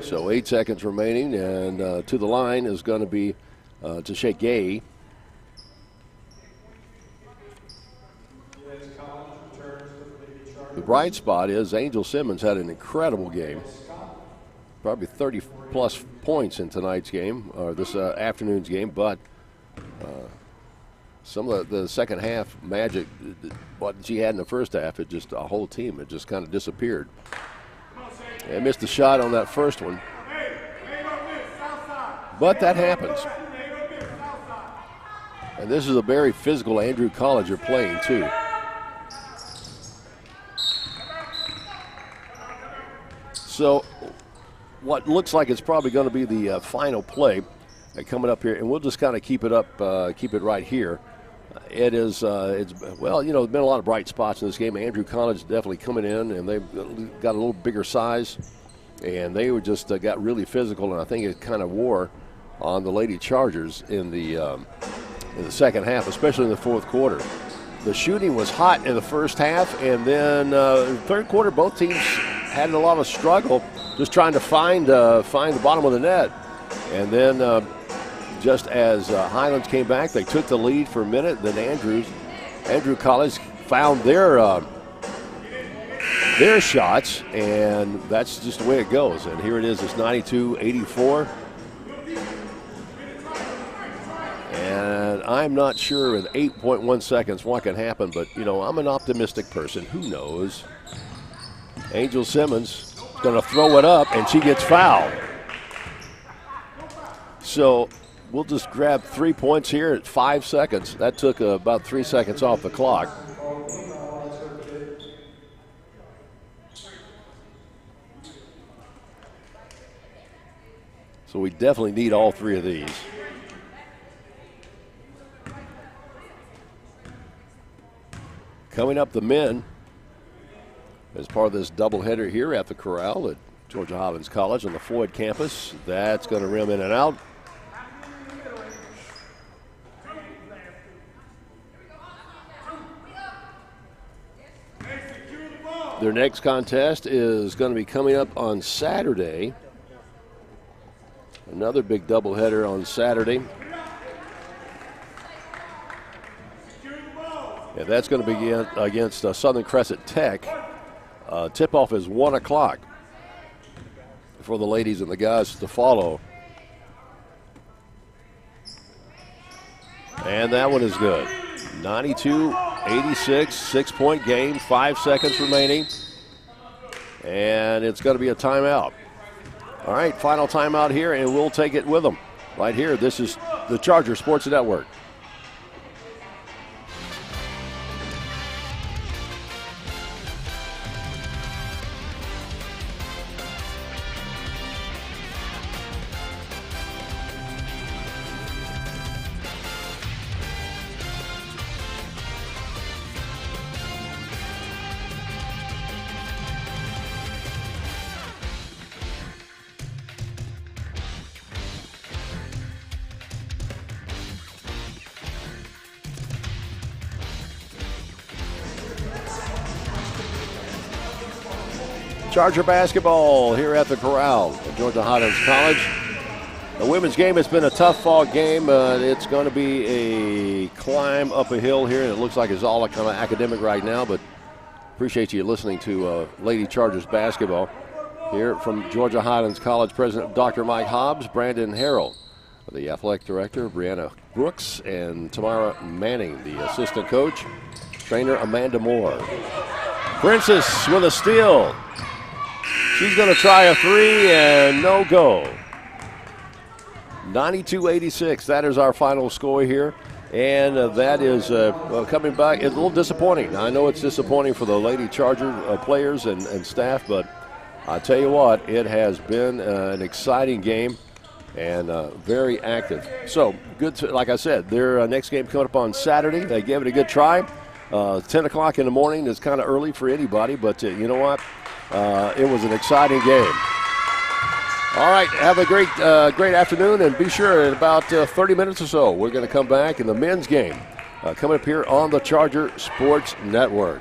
Speaker 1: So 8 seconds remaining, and to the line is going to be Tashay Gay. The bright spot is Angel Simmons had an incredible game. Probably 30-plus points in tonight's game, or this afternoon's game, but some of the second half magic, what she had in the first half, it just, a whole team, it just kind of disappeared. And missed the shot on that first one. But that happens. And this is a very physical Andrew College are playing, too. So what looks like it's probably going to be the final play coming up here, and we'll just kind of keep it up, keep it right here. It is, there's been a lot of bright spots in this game. Andrew College definitely coming in, and they've got a little bigger size, and they were just got really physical, and I think it kind of wore on the Lady Chargers in the second half, especially in the fourth quarter. The shooting was hot in the first half, and then third quarter, both teams had a lot of struggle just trying to find the bottom of the net. And then just as Highlands came back, they took the lead for a minute. Then Andrew College found their shots, and that's just the way it goes. And here it is, it's 92-84. And I'm not sure in 8.1 seconds what can happen, but, I'm an optimistic person. Who knows? Angel Simmons is going to throw it up, and she gets fouled. So we'll just grab 3 points here at 5 seconds. That took about 3 seconds off the clock. So we definitely need all three of these. Coming up, the men, as part of this doubleheader here at the Corral at Georgia Highlands College on the Floyd campus. That's going to rim in and out. Their next contest is going to be coming up on Saturday. Another big doubleheader on Saturday. Yeah, that's going to begin against Southern Crescent Tech. Tip-off is 1 o'clock for the ladies and the guys to follow. And that one is good. 92-86, 6-point game, 5 seconds remaining. And it's going to be a timeout. All right, final timeout here, and we'll take it with them. Right here, this is the Charger Sports Network. Charger basketball here at the Corral at Georgia Highlands College. The women's game has been a tough fall game. It's going to be a climb up a hill here, and it looks like it's all kind of academic right now, but appreciate you listening to Lady Chargers basketball. Here from Georgia Highlands College, President Dr. Mike Hobbs, Brandon Harrell, the athletic director, Brianna Brooks, and Tamara Manning, the assistant coach, trainer Amanda Moore. Princess with a steal. She's going to try a three and no go. 92-86, that is our final score here. And that is coming back. It's a little disappointing. I know it's disappointing for the Lady Charger players and staff, but I tell you what, it has been an exciting game and very active. So, good to, like I said, their next game coming up on Saturday. They gave it a good try. 10 o'clock in the morning is kind of early for anybody, but you know what? It was an exciting game. All right, have a great afternoon, and be sure in about 30 minutes or so, we're going to come back in the men's game coming up here on the Charger Sports Network.